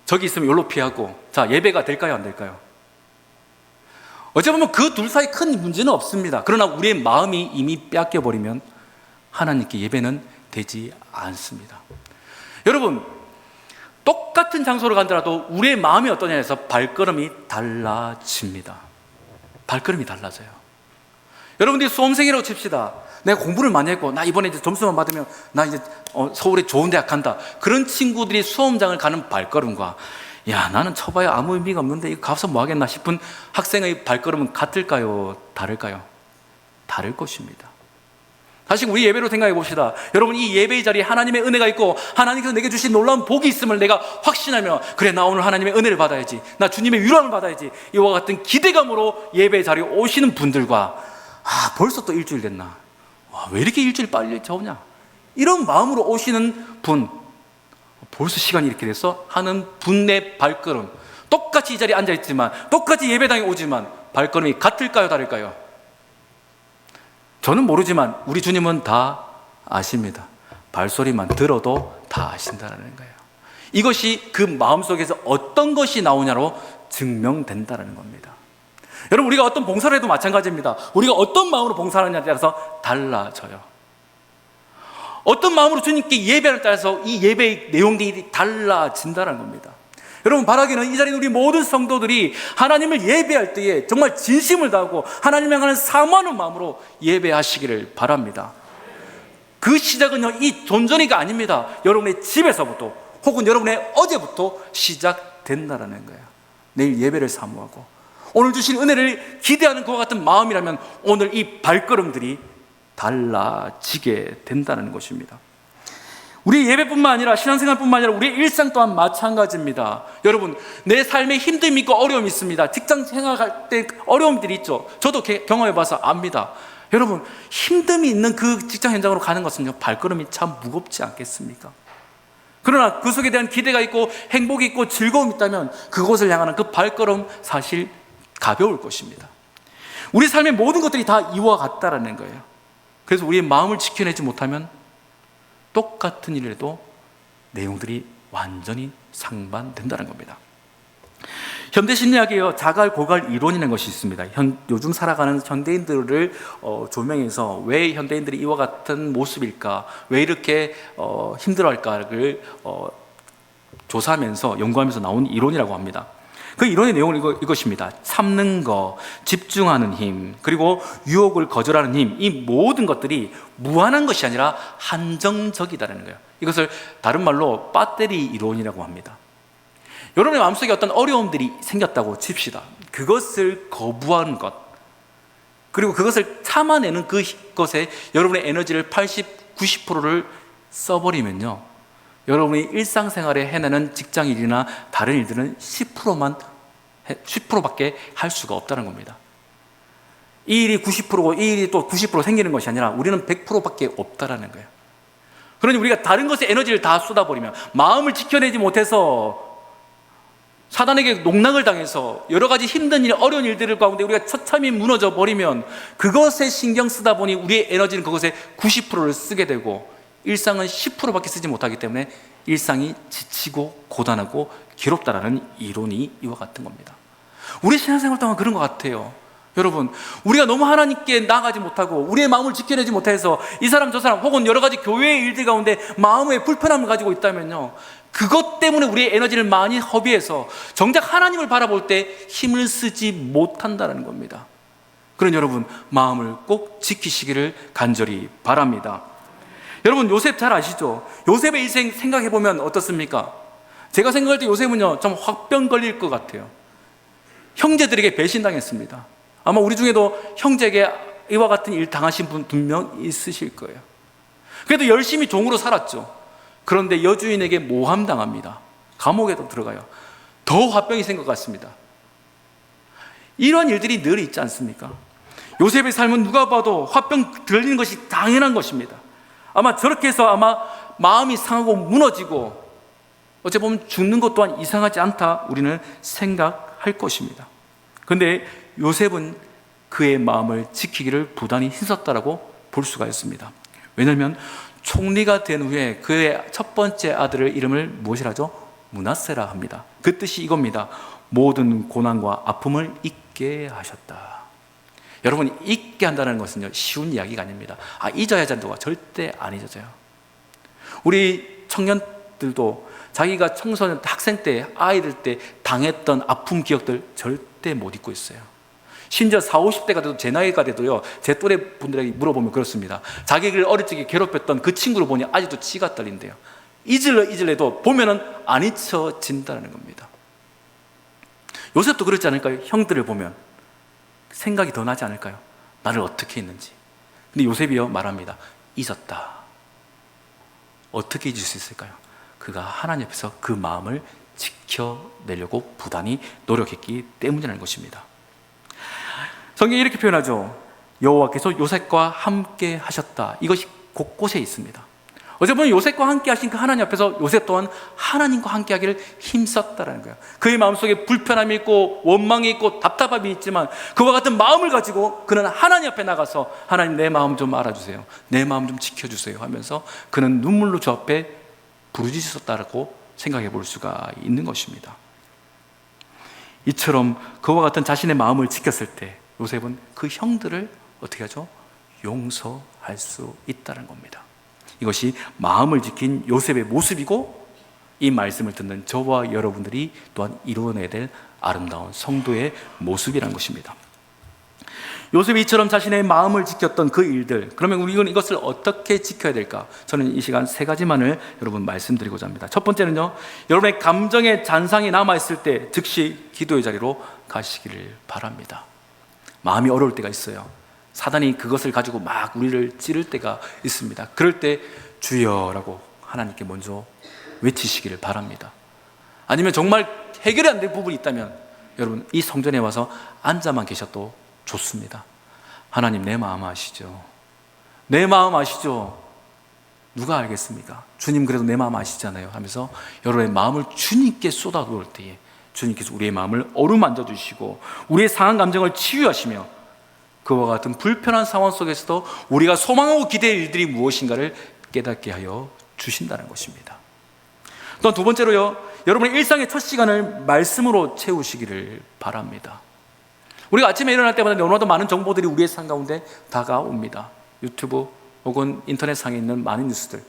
저기 있으면 여기로 피하고. 자, 예배가 될까요, 안 될까요? 어찌 보면 그 둘 사이 큰 문제는 없습니다. 그러나 우리의 마음이 이미 뺏겨버리면 하나님께 예배는 되지 않습니다. 여러분, 똑같은 장소를 간다라도 우리의 마음이 어떠냐 해서 발걸음이 달라집니다. 발걸음이 달라져요. 여러분들이 수험생이라고 칩시다. 내가 공부를 많이 했고 나 이번에 이제 점수만 받으면 나 이제 서울에 좋은 대학 간다. 그런 친구들이 수험장을 가는 발걸음과 야 나는 쳐봐야 아무 의미가 없는데 이거 가서 뭐 하겠나 싶은 학생의 발걸음은 같을까요? 다를까요? 다를 것입니다. 다시 우리 예배로 생각해 봅시다. 여러분, 이 예배의 자리에 하나님의 은혜가 있고 하나님께서 내게 주신 놀라운 복이 있음을 내가 확신하며 그래 나 오늘 하나님의 은혜를 받아야지, 나 주님의 위로함을 받아야지, 이와 같은 기대감으로 예배의 자리에 오시는 분들과 벌써 또 일주일 됐나, 왜 이렇게 일주일 빨리 오냐, 이런 마음으로 오시는 분, 벌써 시간이 이렇게 돼서 하는 분의 발걸음, 똑같이 이 자리에 앉아있지만 똑같이 예배당에 오지만 발걸음이 같을까요? 다를까요? 저는 모르지만 우리 주님은 다 아십니다. 발소리만 들어도 다 아신다는 거예요. 이것이 그 마음속에서 어떤 것이 나오냐로 증명된다는 겁니다. 여러분, 우리가 어떤 봉사를 해도 마찬가지입니다. 우리가 어떤 마음으로 봉사하느냐에 따라서 달라져요. 어떤 마음으로 주님께 예배하느냐에 따라서 이 예배의 내용들이 달라진다는 겁니다. 여러분, 바라기는 이 자리에 우리 모든 성도들이 하나님을 예배할 때에 정말 진심을 다하고 하나님을 향하는 사모하는 마음으로 예배하시기를 바랍니다. 그 시작은요, 이 존전이가 아닙니다. 여러분의 집에서부터 혹은 여러분의 어제부터 시작된다는 거예요. 내일 예배를 사모하고 오늘 주신 은혜를 기대하는 그와 같은 마음이라면 오늘 이 발걸음들이 달라지게 된다는 것입니다. 우리 예배뿐만 아니라 신앙생활뿐만 아니라 우리의 일상 또한 마찬가지입니다. 여러분, 내 삶에 힘듦이 있고 어려움이 있습니다. 직장 생활할 때 어려움들이 있죠. 저도 경험해봐서 압니다. 여러분, 힘듦이 있는 그 직장 현장으로 가는 것은요, 발걸음이 참 무겁지 않겠습니까? 그러나 그 속에 대한 기대가 있고 행복이 있고 즐거움이 있다면 그곳을 향하는 그 발걸음 사실 가벼울 것입니다. 우리 삶의 모든 것들이 다 이와 같다라는 거예요. 그래서 우리의 마음을 지켜내지 못하면 똑같은 일에도 내용들이 완전히 상반된다는 겁니다. 현대 심리학에요, 자갈 고갈 이론이라는 것이 있습니다. 요즘 살아가는 현대인들을 조명해서 왜 현대인들이 이와 같은 모습일까, 왜 이렇게 힘들어할까를 조사하면서 연구하면서 나온 이론이라고 합니다. 그 이론의 내용은 이것입니다. 참는 것, 집중하는 힘, 그리고 유혹을 거절하는 힘, 이 모든 것들이 무한한 것이 아니라 한정적이다라는 거예요. 이것을 다른 말로 배터리 이론이라고 합니다. 여러분의 마음속에 어떤 어려움들이 생겼다고 칩시다. 그것을 거부하는 것, 그리고 그것을 참아내는 그것에 여러분의 에너지를 80, 90%를 써버리면요, 여러분이 일상생활에 해내는 직장일이나 다른 일들은 10%밖에 할 수가 없다는 겁니다. 이 일이 90%고 이 일이 또 90% 생기는 것이 아니라 우리는 100%밖에 없다는 거예요. 그러니 우리가 다른 것에 에너지를 다 쏟아버리면, 마음을 지켜내지 못해서 사단에게 농락을 당해서 여러 가지 힘든 일, 어려운 일들 가운데 우리가 처참히 무너져 버리면 그것에 신경 쓰다 보니 우리의 에너지는 그것에 90%를 쓰게 되고 일상은 10%밖에 쓰지 못하기 때문에 일상이 지치고 고단하고 괴롭다라는 이론이 이와 같은 겁니다. 우리 신앙생활 동안 그런 것 같아요. 여러분, 우리가 너무 하나님께 나아가지 못하고 우리의 마음을 지켜내지 못해서 이 사람 저 사람 혹은 여러 가지 교회의 일들 가운데 마음의 불편함을 가지고 있다면요, 그것 때문에 우리의 에너지를 많이 허비해서 정작 하나님을 바라볼 때 힘을 쓰지 못한다는 겁니다. 그런 여러분, 마음을 꼭 지키시기를 간절히 바랍니다. 여러분, 요셉 잘 아시죠? 요셉의 인생 생각해보면 어떻습니까? 제가 생각할 때 요셉은요, 좀 화병 걸릴 것 같아요. 형제들에게 배신당했습니다. 아마 우리 중에도 형제에게 이와 같은 일 당하신 분 분명 있으실 거예요. 그래도 열심히 종으로 살았죠. 그런데 여주인에게 모함당합니다. 감옥에도 들어가요. 더 화병이 생긴 것 같습니다. 이런 일들이 늘 있지 않습니까? 요셉의 삶은 누가 봐도 화병 들리는 것이 당연한 것입니다. 아마 저렇게 해서 아마 마음이 상하고 무너지고 어찌 보면 죽는 것 또한 이상하지 않다 우리는 생각할 것입니다. 그런데 요셉은 그의 마음을 지키기를 부단히 힘썼다라고 볼 수가 있습니다. 왜냐하면 총리가 된 후에 그의 첫 번째 아들의 이름을 무엇이라 하죠? 므낫세라 합니다. 그 뜻이 이겁니다. 모든 고난과 아픔을 잊고 함께 하셨다. 여러분, 잊게 한다는 것은요, 쉬운 이야기가 아닙니다. 잊어야 한다고 절대 안 잊어져요. 우리 청년들도 자기가 청소년 학생 때, 아이들 때 당했던 아픈 기억들 절대 못 잊고 있어요. 심지어 40, 50대가 돼도, 제 나이가 돼도요, 제 또래 분들에게 물어보면 그렇습니다. 자기를 어릴 적에 괴롭혔던 그 친구를 보니 아직도 치가 떨린대요. 잊으려도 보면은 안 잊혀진다는 겁니다. 요셉도 그렇지 않을까요? 형들을 보면 생각이 더 나지 않을까요? 나를 어떻게 했는지. 근데 요셉이요 말합니다. 잊었다. 어떻게 잊을 수 있을까요? 그가 하나님 앞에서 그 마음을 지켜내려고 부단히 노력했기 때문이라는 것입니다. 성경이 이렇게 표현하죠. 여호와께서 요셉과 함께 하셨다. 이것이 곳곳에 있습니다. 어제 보면 요셉과 함께 하신 그 하나님 앞에서 요셉 또한 하나님과 함께 하기를 힘썼다라는 거예요. 그의 마음속에 불편함이 있고 원망이 있고 답답함이 있지만 그와 같은 마음을 가지고 그는 하나님 앞에 나가서 하나님, 내 마음 좀 알아주세요, 내 마음 좀 지켜주세요 하면서 그는 눈물로 주 앞에 부르짖었다라고 생각해 볼 수가 있는 것입니다. 이처럼 그와 같은 자신의 마음을 지켰을 때 요셉은 그 형들을 어떻게 하죠? 용서할 수 있다는 겁니다. 이것이 마음을 지킨 요셉의 모습이고, 이 말씀을 듣는 저와 여러분들이 또한 이루어내야 될 아름다운 성도의 모습이라는 것입니다. 요셉이 이처럼 자신의 마음을 지켰던 그 일들, 그러면 우리는 이것을 어떻게 지켜야 될까? 저는 이 시간 3가지만을 여러분 말씀드리고자 합니다. 첫 번째는요, 여러분의 감정의 잔상이 남아있을 때 즉시 기도의 자리로 가시기를 바랍니다. 마음이 어려울 때가 있어요. 사단이 그것을 가지고 막 우리를 찌를 때가 있습니다. 그럴 때 주여라고 하나님께 먼저 외치시기를 바랍니다. 아니면 정말 해결이 안 될 부분이 있다면 여러분, 이 성전에 와서 앉아만 계셔도 좋습니다. 하나님, 내 마음 아시죠? 내 마음 아시죠? 누가 알겠습니까? 주님 그래도 내 마음 아시잖아요 하면서 여러분의 마음을 주님께 쏟아놓을 때에 주님께서 우리의 마음을 어루만져 주시고 우리의 상한 감정을 치유하시며 그와 같은 불편한 상황 속에서도 우리가 소망하고 기대할 일들이 무엇인가를 깨닫게 하여 주신다는 것입니다. 또한 두 번째로요, 여러분의 일상의 첫 시간을 말씀으로 채우시기를 바랍니다. 우리가 아침에 일어날 때마다 너무나도 많은 정보들이 우리의 삶 가운데 다가옵니다. 유튜브 혹은 인터넷상에 있는 많은 뉴스들,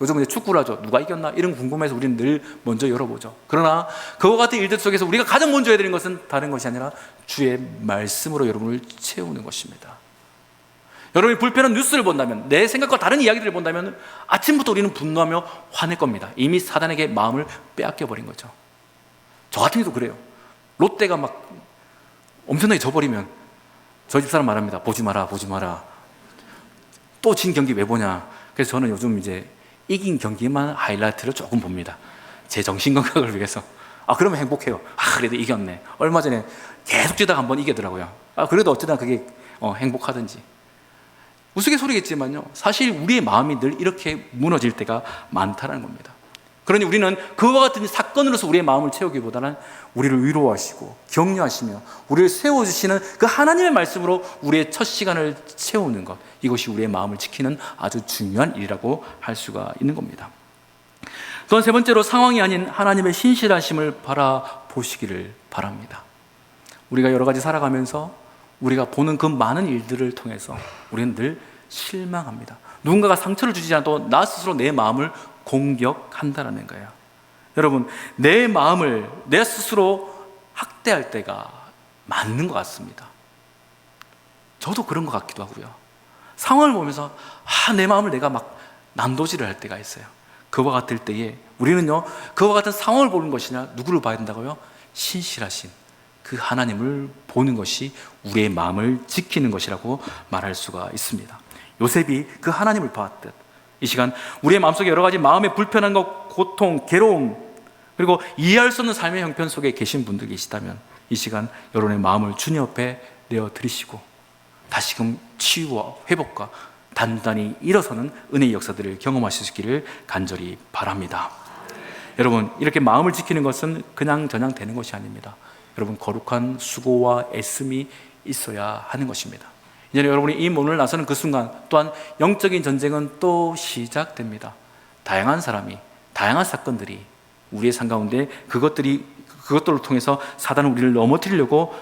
요즘 이제 축구를 하죠. 누가 이겼나? 이런 거 궁금해서 우리는 늘 먼저 열어보죠. 그러나 그와 같은 일들 속에서 우리가 가장 먼저 해야 되는 것은 다른 것이 아니라 주의 말씀으로 여러분을 채우는 것입니다. 여러분이 불편한 뉴스를 본다면, 내 생각과 다른 이야기들을 본다면 아침부터 우리는 분노하며 화낼 겁니다. 이미 사단에게 마음을 빼앗겨버린 거죠. 저 같은 경우도 그래요. 롯데가 막 엄청나게 져버리면 저희 집사람 말합니다. 보지 마라, 보지 마라. 또 진 경기 왜 보냐. 그래서 저는 요즘 이제 이긴 경기만 하이라이트를 조금 봅니다. 제 정신건강을 위해서. 그러면 행복해요. 그래도 이겼네. 얼마 전에 계속 지다가 한번 이기더라고요. 그래도 어쩌다 그게 행복하든지. 우스갯소리겠지만요, 사실 우리의 마음이 늘 이렇게 무너질 때가 많다는 겁니다. 그러니 우리는 그와 같은 사건으로서 우리의 마음을 채우기보다는 우리를 위로하시고 격려하시며 우리를 세워주시는 그 하나님의 말씀으로 우리의 첫 시간을 채우는 것, 이것이 우리의 마음을 지키는 아주 중요한 일이라고 할 수가 있는 겁니다. 또한 세 번째로, 상황이 아닌 하나님의 신실하심을 바라보시기를 바랍니다. 우리가 여러 가지 살아가면서 우리가 보는 그 많은 일들을 통해서 우리는 늘 실망합니다. 누군가가 상처를 주지 않아도 나 스스로 내 마음을 공격한다는 거예요. 여러분, 내 마음을 내 스스로 학대할 때가 맞는 것 같습니다. 저도 그런 것 같기도 하고요. 상황을 보면서 내 마음을 내가 막 난도질을 할 때가 있어요. 그와 같을 때에 우리는요, 그와 같은 상황을 보는 것이냐, 누구를 봐야 된다고요? 신실하신 그 하나님을 보는 것이 우리의 마음을 지키는 것이라고 말할 수가 있습니다. 요셉이 그 하나님을 봤듯 이 시간 우리의 마음속에 여러 가지 마음의 불편한 것, 고통, 괴로움, 그리고 이해할 수 없는 삶의 형편 속에 계신 분들 계시다면 이 시간 여러분의 마음을 주님 앞에 내어드리시고 다시금 치유와 회복과 단단히 일어서는 은혜의 역사들을 경험하시기를 간절히 바랍니다. 여러분, 이렇게 마음을 지키는 것은 그냥 저냥 되는 것이 아닙니다. 여러분, 거룩한 수고와 애씀이 있어야 하는 것입니다. 이제 여러분이 이 문을 나서는 그 순간 또한 영적인 전쟁은 또 시작됩니다. 다양한 사람이, 다양한 사건들이 우리의 삶 가운데 그것들이 그것들을 통해서 사단은 우리를 넘어뜨리려고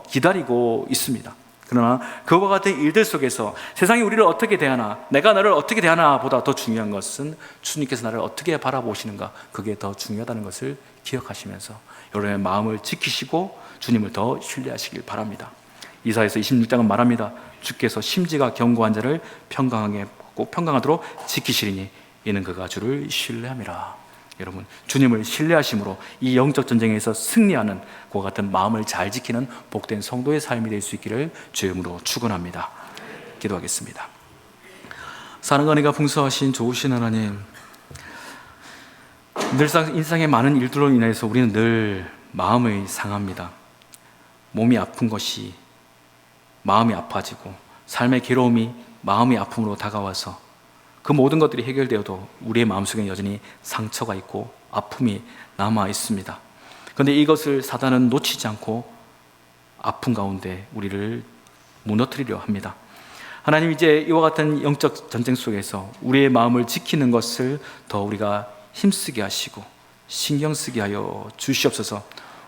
기다리고 있습니다. 그러나 그와 같은 일들 속에서 세상이 우리를 어떻게 대하나, 내가 너를 어떻게 대하나 보다 더 중요한 것은 주님께서 나를 어떻게 바라보시는가, 그게 더 중요하다는 것을 기억하시면서 여러분의 마음을 지키시고 주님을 더 신뢰하시길 바랍니다. 이사야서 26장은 말합니다. 주께서 심지가 견고한 자를 꼭 평강하도록 지키시리니 이는 그가 주를 신뢰함이라. 여러분, 주님을 신뢰하심으로 이 영적 전쟁에서 승리하는 그와 같은 마음을 잘 지키는 복된 성도의 삶이 될 수 있기를 주의 이름으로 축원합니다. 기도하겠습니다. 사랑과 은혜가 풍성하신 좋으신 하나님, 늘상 인생의 많은 일들로 인해서 우리는 늘 마음이 상합니다. 몸이 아픈 것이 마음이 아파지고, 삶의 괴로움이 마음의 아픔으로 다가와서 그 모든 것들이 해결되어도 우리의 마음속에 여전히 상처가 있고 아픔이 남아 있습니다. 그런데 이것을 사단은 놓치지 않고 아픔 가운데 우리를 무너뜨리려 합니다. 하나님, 이제 이와 같은 영적 전쟁 속에서 우리의 마음을 지키는 것을 더 우리가 힘쓰게 하시고 신경 쓰게 하여 주시옵소서.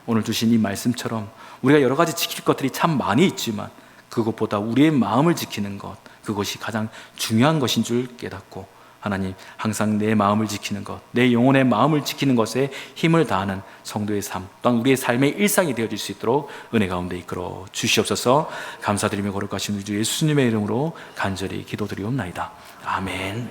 오늘 주신 이 말씀처럼 우리가 여러 가지 지킬 것들이 참 많이 있지만 그것보다 우리의 마음을 지키는 것, 그것이 가장 중요한 것인 줄 깨닫고, 하나님, 항상 내 마음을 지키는 것, 내 영혼의 마음을 지키는 것에 힘을 다하는 성도의 삶, 또한 우리의 삶의 일상이 되어질 수 있도록 은혜 가운데 이끌어 주시옵소서. 감사드리며 거룩하신 우리 주 예수님의 이름으로 간절히 기도드리옵나이다. 아멘.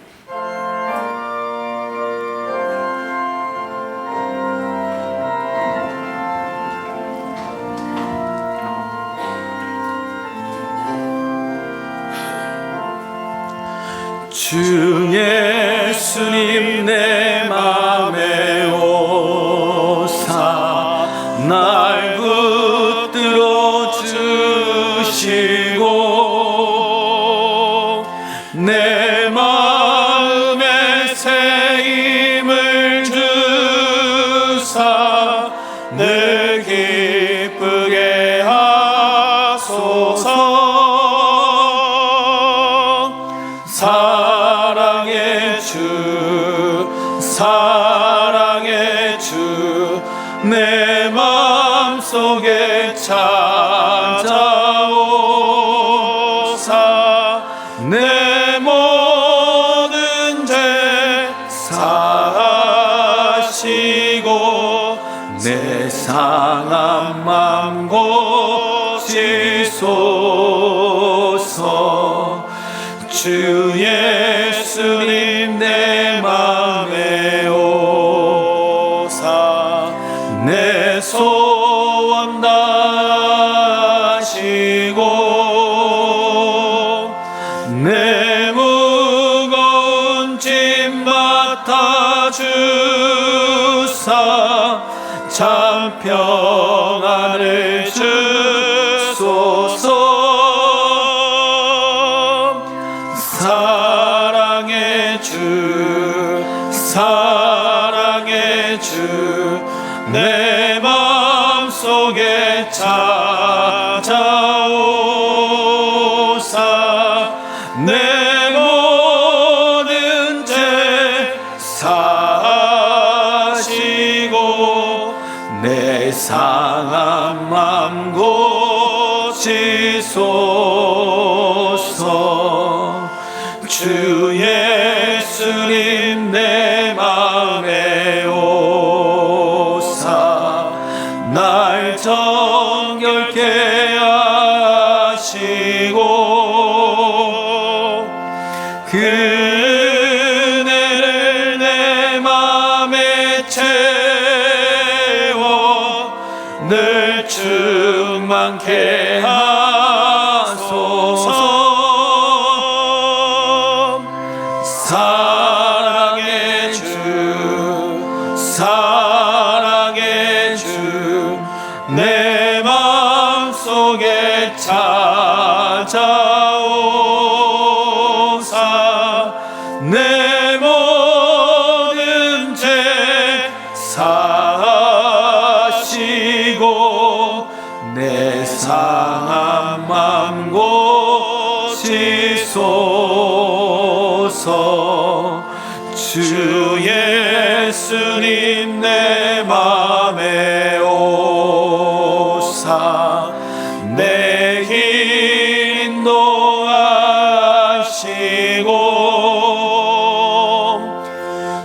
주 예수님 내 맘에 오사 날 붙들어 주시고 내 마음에 새 힘을 주사 늘 기쁘게 하소서. 사랑의 주, 내 마음속에 찾아오사 내 모든 죄 사하시고 내 상한 맘 고치소서. 주 예수님 내 맘에 오사 내 소원 다하시고 내 무거운 짐 맡아주사 참 평안을 주소서. 사랑의 주, 내 마음속에 찾아오사 내 모든 죄 사하시고 내 상한 맘 고치소서. 주 예수님 내 맘에 오사 날 정결케 하시고 그 은혜를 내 맘에 채워 늘 충만케 하소서. 사랑의 주, 내 마음속에 찾아오사 내 모든 죄 사하시고 내 상한 맘 고치소서. 주 예수님 내 맘에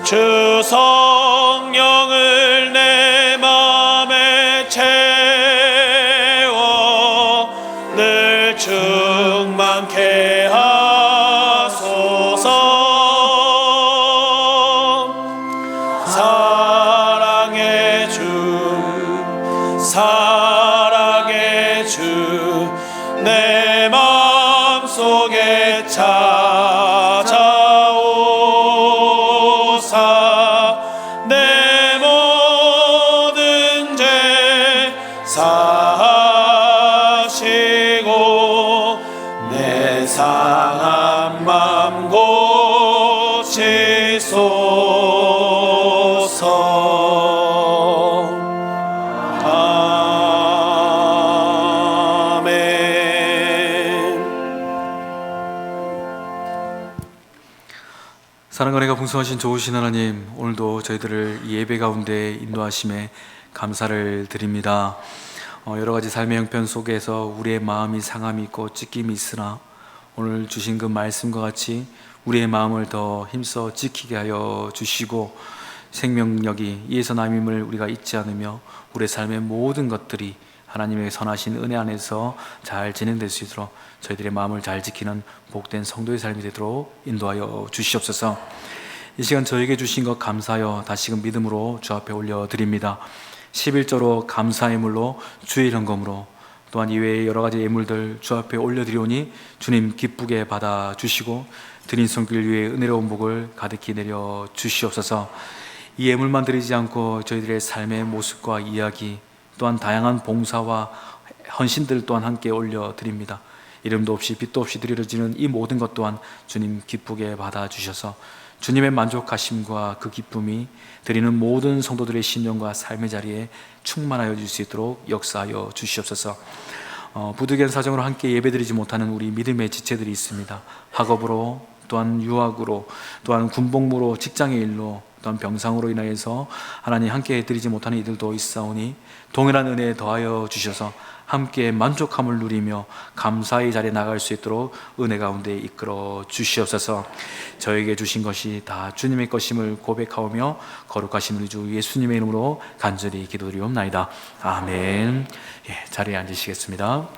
주 성령을 내 맘에 채워 늘 충만케 하소서. 사랑의 주 내 맘속에 찾아오사 내 모든 죄 사하시고 내 상한 맘 고치소서. 사랑과 은혜가 풍성하신 좋으신 하나님, 오늘도 저희들을 이 예배 가운데 인도하심에 감사를 드립니다. 여러 가지 삶의 형편 속에서 우리의 마음이 상함이 있고 찢김이 있으나 오늘 주신 그 말씀과 같이 우리의 마음을 더 힘써 지키게 하여 주시고 생명력이 이에서 남임을 우리가 잊지 않으며 우리의 삶의 모든 것들이 하나님의 선하신 은혜 안에서 잘 진행될 수 있도록 저희들의 마음을 잘 지키는 복된 성도의 삶이 되도록 인도하여 주시옵소서. 이 시간 저에게 주신 것 감사하여 다시금 믿음으로 주 앞에 올려드립니다. 11조로 감사의 물로 주의 헌금으로 또한 이외의 여러 가지 예물들 주 앞에 올려드리오니 주님 기쁘게 받아주시고 드린 손길 위에 은혜로운 복을 가득히 내려 주시옵소서. 이 예물만 드리지 않고 저희들의 삶의 모습과 이야기 또한 다양한 봉사와 헌신들 또한 함께 올려드립니다. 이름도 없이 빛도 없이 드려지는 이 모든 것 또한 주님 기쁘게 받아주셔서 주님의 만족하심과 그 기쁨이 드리는 모든 성도들의 심령과 삶의 자리에 충만하여 줄 수 있도록 역사하여 주시옵소서. 부득이한 사정으로 함께 예배드리지 못하는 우리 믿음의 지체들이 있습니다. 학업으로 또한 유학으로 또한 군복무로 직장의 일로 또한 병상으로 인하여서 하나님 함께 드리지 못하는 이들도 있사오니 동일한 은혜에 더하여 주셔서 함께 만족함을 누리며 감사의 자리에 나갈 수 있도록 은혜 가운데 이끌어 주시옵소서. 저에게 주신 것이 다 주님의 것임을 고백하오며 거룩하신 우리 주 예수님의 이름으로 간절히 기도드리옵나이다. 아멘. 자리에 앉으시겠습니다.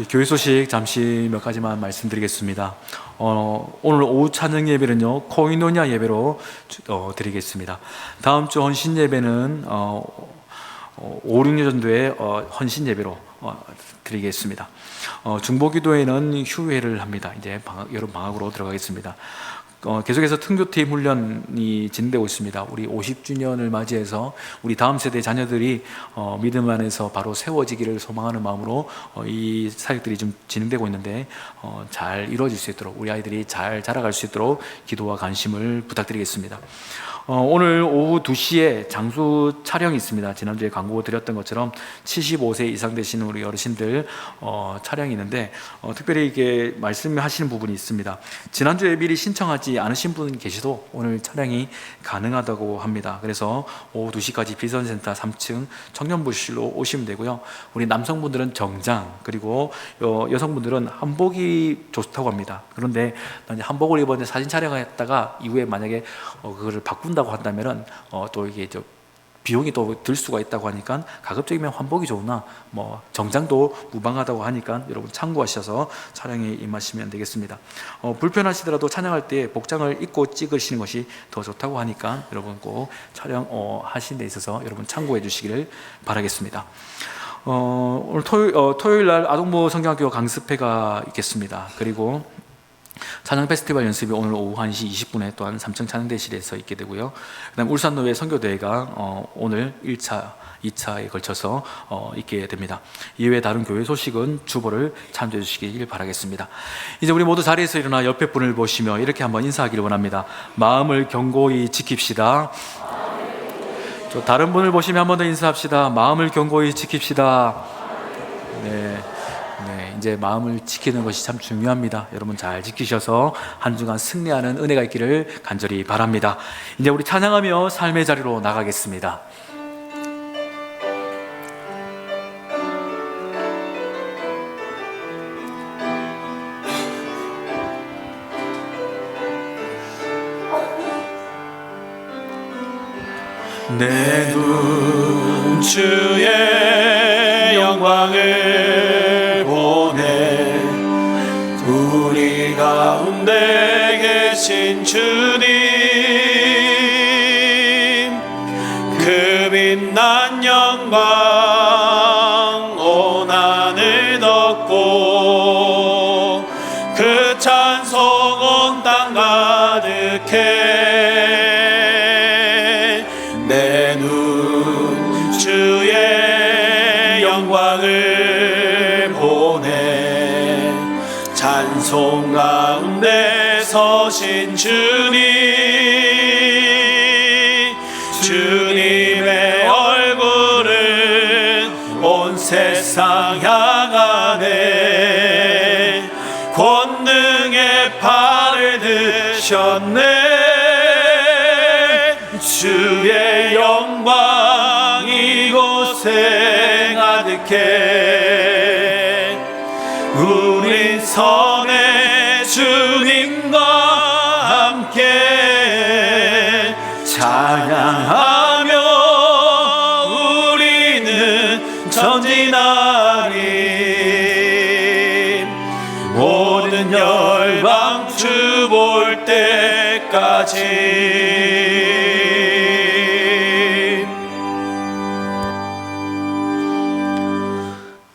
교회 소식 잠시 몇 가지만 말씀드리겠습니다. 오늘 오후 찬양 예배는요 코이노니아 예배로 드리겠습니다. 다음 주 헌신 예배는 5, 6년 전도에 헌신 예배로 드리겠습니다. 중보기도회는 휴회를 합니다. 이제 여름 방학으로 들어가겠습니다. 계속해서 특교팀 훈련이 진행되고 있습니다. 우리 50주년을 맞이해서 우리 다음 세대 자녀들이 믿음 안에서 바로 세워지기를 소망하는 마음으로 이 사역들이 좀 진행되고 있는데 잘 이루어질 수 있도록 우리 아이들이 잘 자라갈 수 있도록 기도와 관심을 부탁드리겠습니다. 오늘 오후 2시에 장수 촬영이 있습니다. 지난주에 광고 드렸던 것처럼 75세 이상 되시는 우리 어르신들 촬영이 있는데 특별히 이게 말씀하시는 부분이 있습니다. 지난주에 미리 신청하지 않으신 분 계시도 오늘 촬영이 가능하다고 합니다. 그래서 오후 2시까지 비선센터 3층 청년부실로 오시면 되고요. 우리 남성분들은 정장 그리고 여성분들은 한복이 좋다고 합니다. 그런데 한복을 입었는데 사진 촬영했다가 이후에 만약에 그거를 바꾼다고 한다면은 또 이게 비용이 또 들 수가 있다고 하니까 가급적이면 환복이 좋으나 뭐 정장도 무방하다고 하니까 여러분 참고하셔서 촬영에 임하시면 되겠습니다. 불편하시더라도 찬양할 때 복장을 입고 찍으시는 것이 더 좋다고 하니까 여러분 꼭 촬영 하시는 데 있어서 여러분 참고해 주시기를 바라겠습니다. 오늘 토요일 날 아동부 성경학교 강습회가 있겠습니다. 그리고 찬양 페스티벌 연습이 오늘 오후 1시 20분에 또한 3층 찬양대실에서 있게 되고요. 그다음 울산노회 선교대회가 오늘 1차, 2차에 걸쳐서 있게 됩니다. 이외에 다른 교회 소식은 주보를 참조해 주시길 바라겠습니다. 이제 우리 모두 자리에서 일어나 옆에 분을 보시며 이렇게 한번 인사하기를 원합니다. 마음을 견고히 지킵시다. 또 다른 분을 보시며 한 번 더 인사합시다. 마음을 견고히 지킵시다. 네. 이제 마음을 지키는 것이 참 중요합니다. 여러분 잘 지키셔서 한 주간 승리하는 은혜가 있기를 간절히 바랍니다. 이제 우리 찬양하며 삶의 자리로 나가겠습니다. 내 눈 주의 영광을 보네. 우리 가운데 계신 주님, 그 빛난 영광 온 하늘 덮고 그 찬송 온 땅 가득해. 내 눈 주의 영광을 보네. 찬송 가운데 서신 주님, 주님의 얼굴은 온 세상 향하네. 권능의 팔을 드셨네. 주의 영광 이곳에 가득해. 우린 선의 주님과 함께 찬양하며 우리는 전진하리. 모든 열방 주 볼 때까지.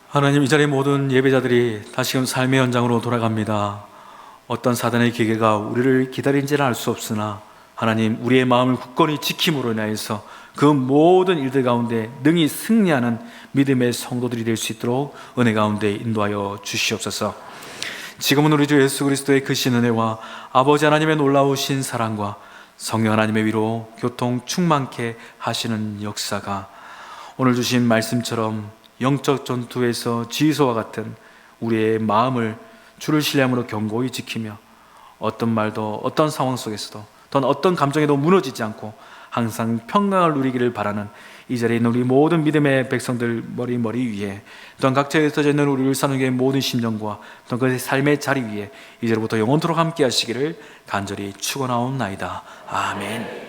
하나님, 이 자리의 모든 예배자들이 다시금 삶의 현장으로 돌아갑니다. 어떤 사단의 기계가 우리를 기다린지는 알 수 없으나 하나님, 우리의 마음을 굳건히 지킴으로 인하여서 그 모든 일들 가운데 능히 승리하는 믿음의 성도들이 될 수 있도록 은혜 가운데 인도하여 주시옵소서. 지금은 우리 주 예수 그리스도의 크신 은혜와 아버지 하나님의 놀라우신 사랑과 성령 하나님의 위로 교통 충만케 하시는 역사가 오늘 주신 말씀처럼 영적 전투에서 지휘소와 같은 우리의 마음을 주를 신뢰함으로 견고히 지키며 어떤 말도 어떤 상황 속에서도 또는 어떤 감정에도 무너지지 않고 항상 평강을 누리기를 바라는 이 자리에 있는 우리 모든 믿음의 백성들 머리 위에 또한 각처에 흩어져 있는 우리를 사는 게 모든 심령과 또한 그 삶의 자리 위에 이제로부터 영원토록 함께 하시기를 간절히 축원하옵나이다. 아멘.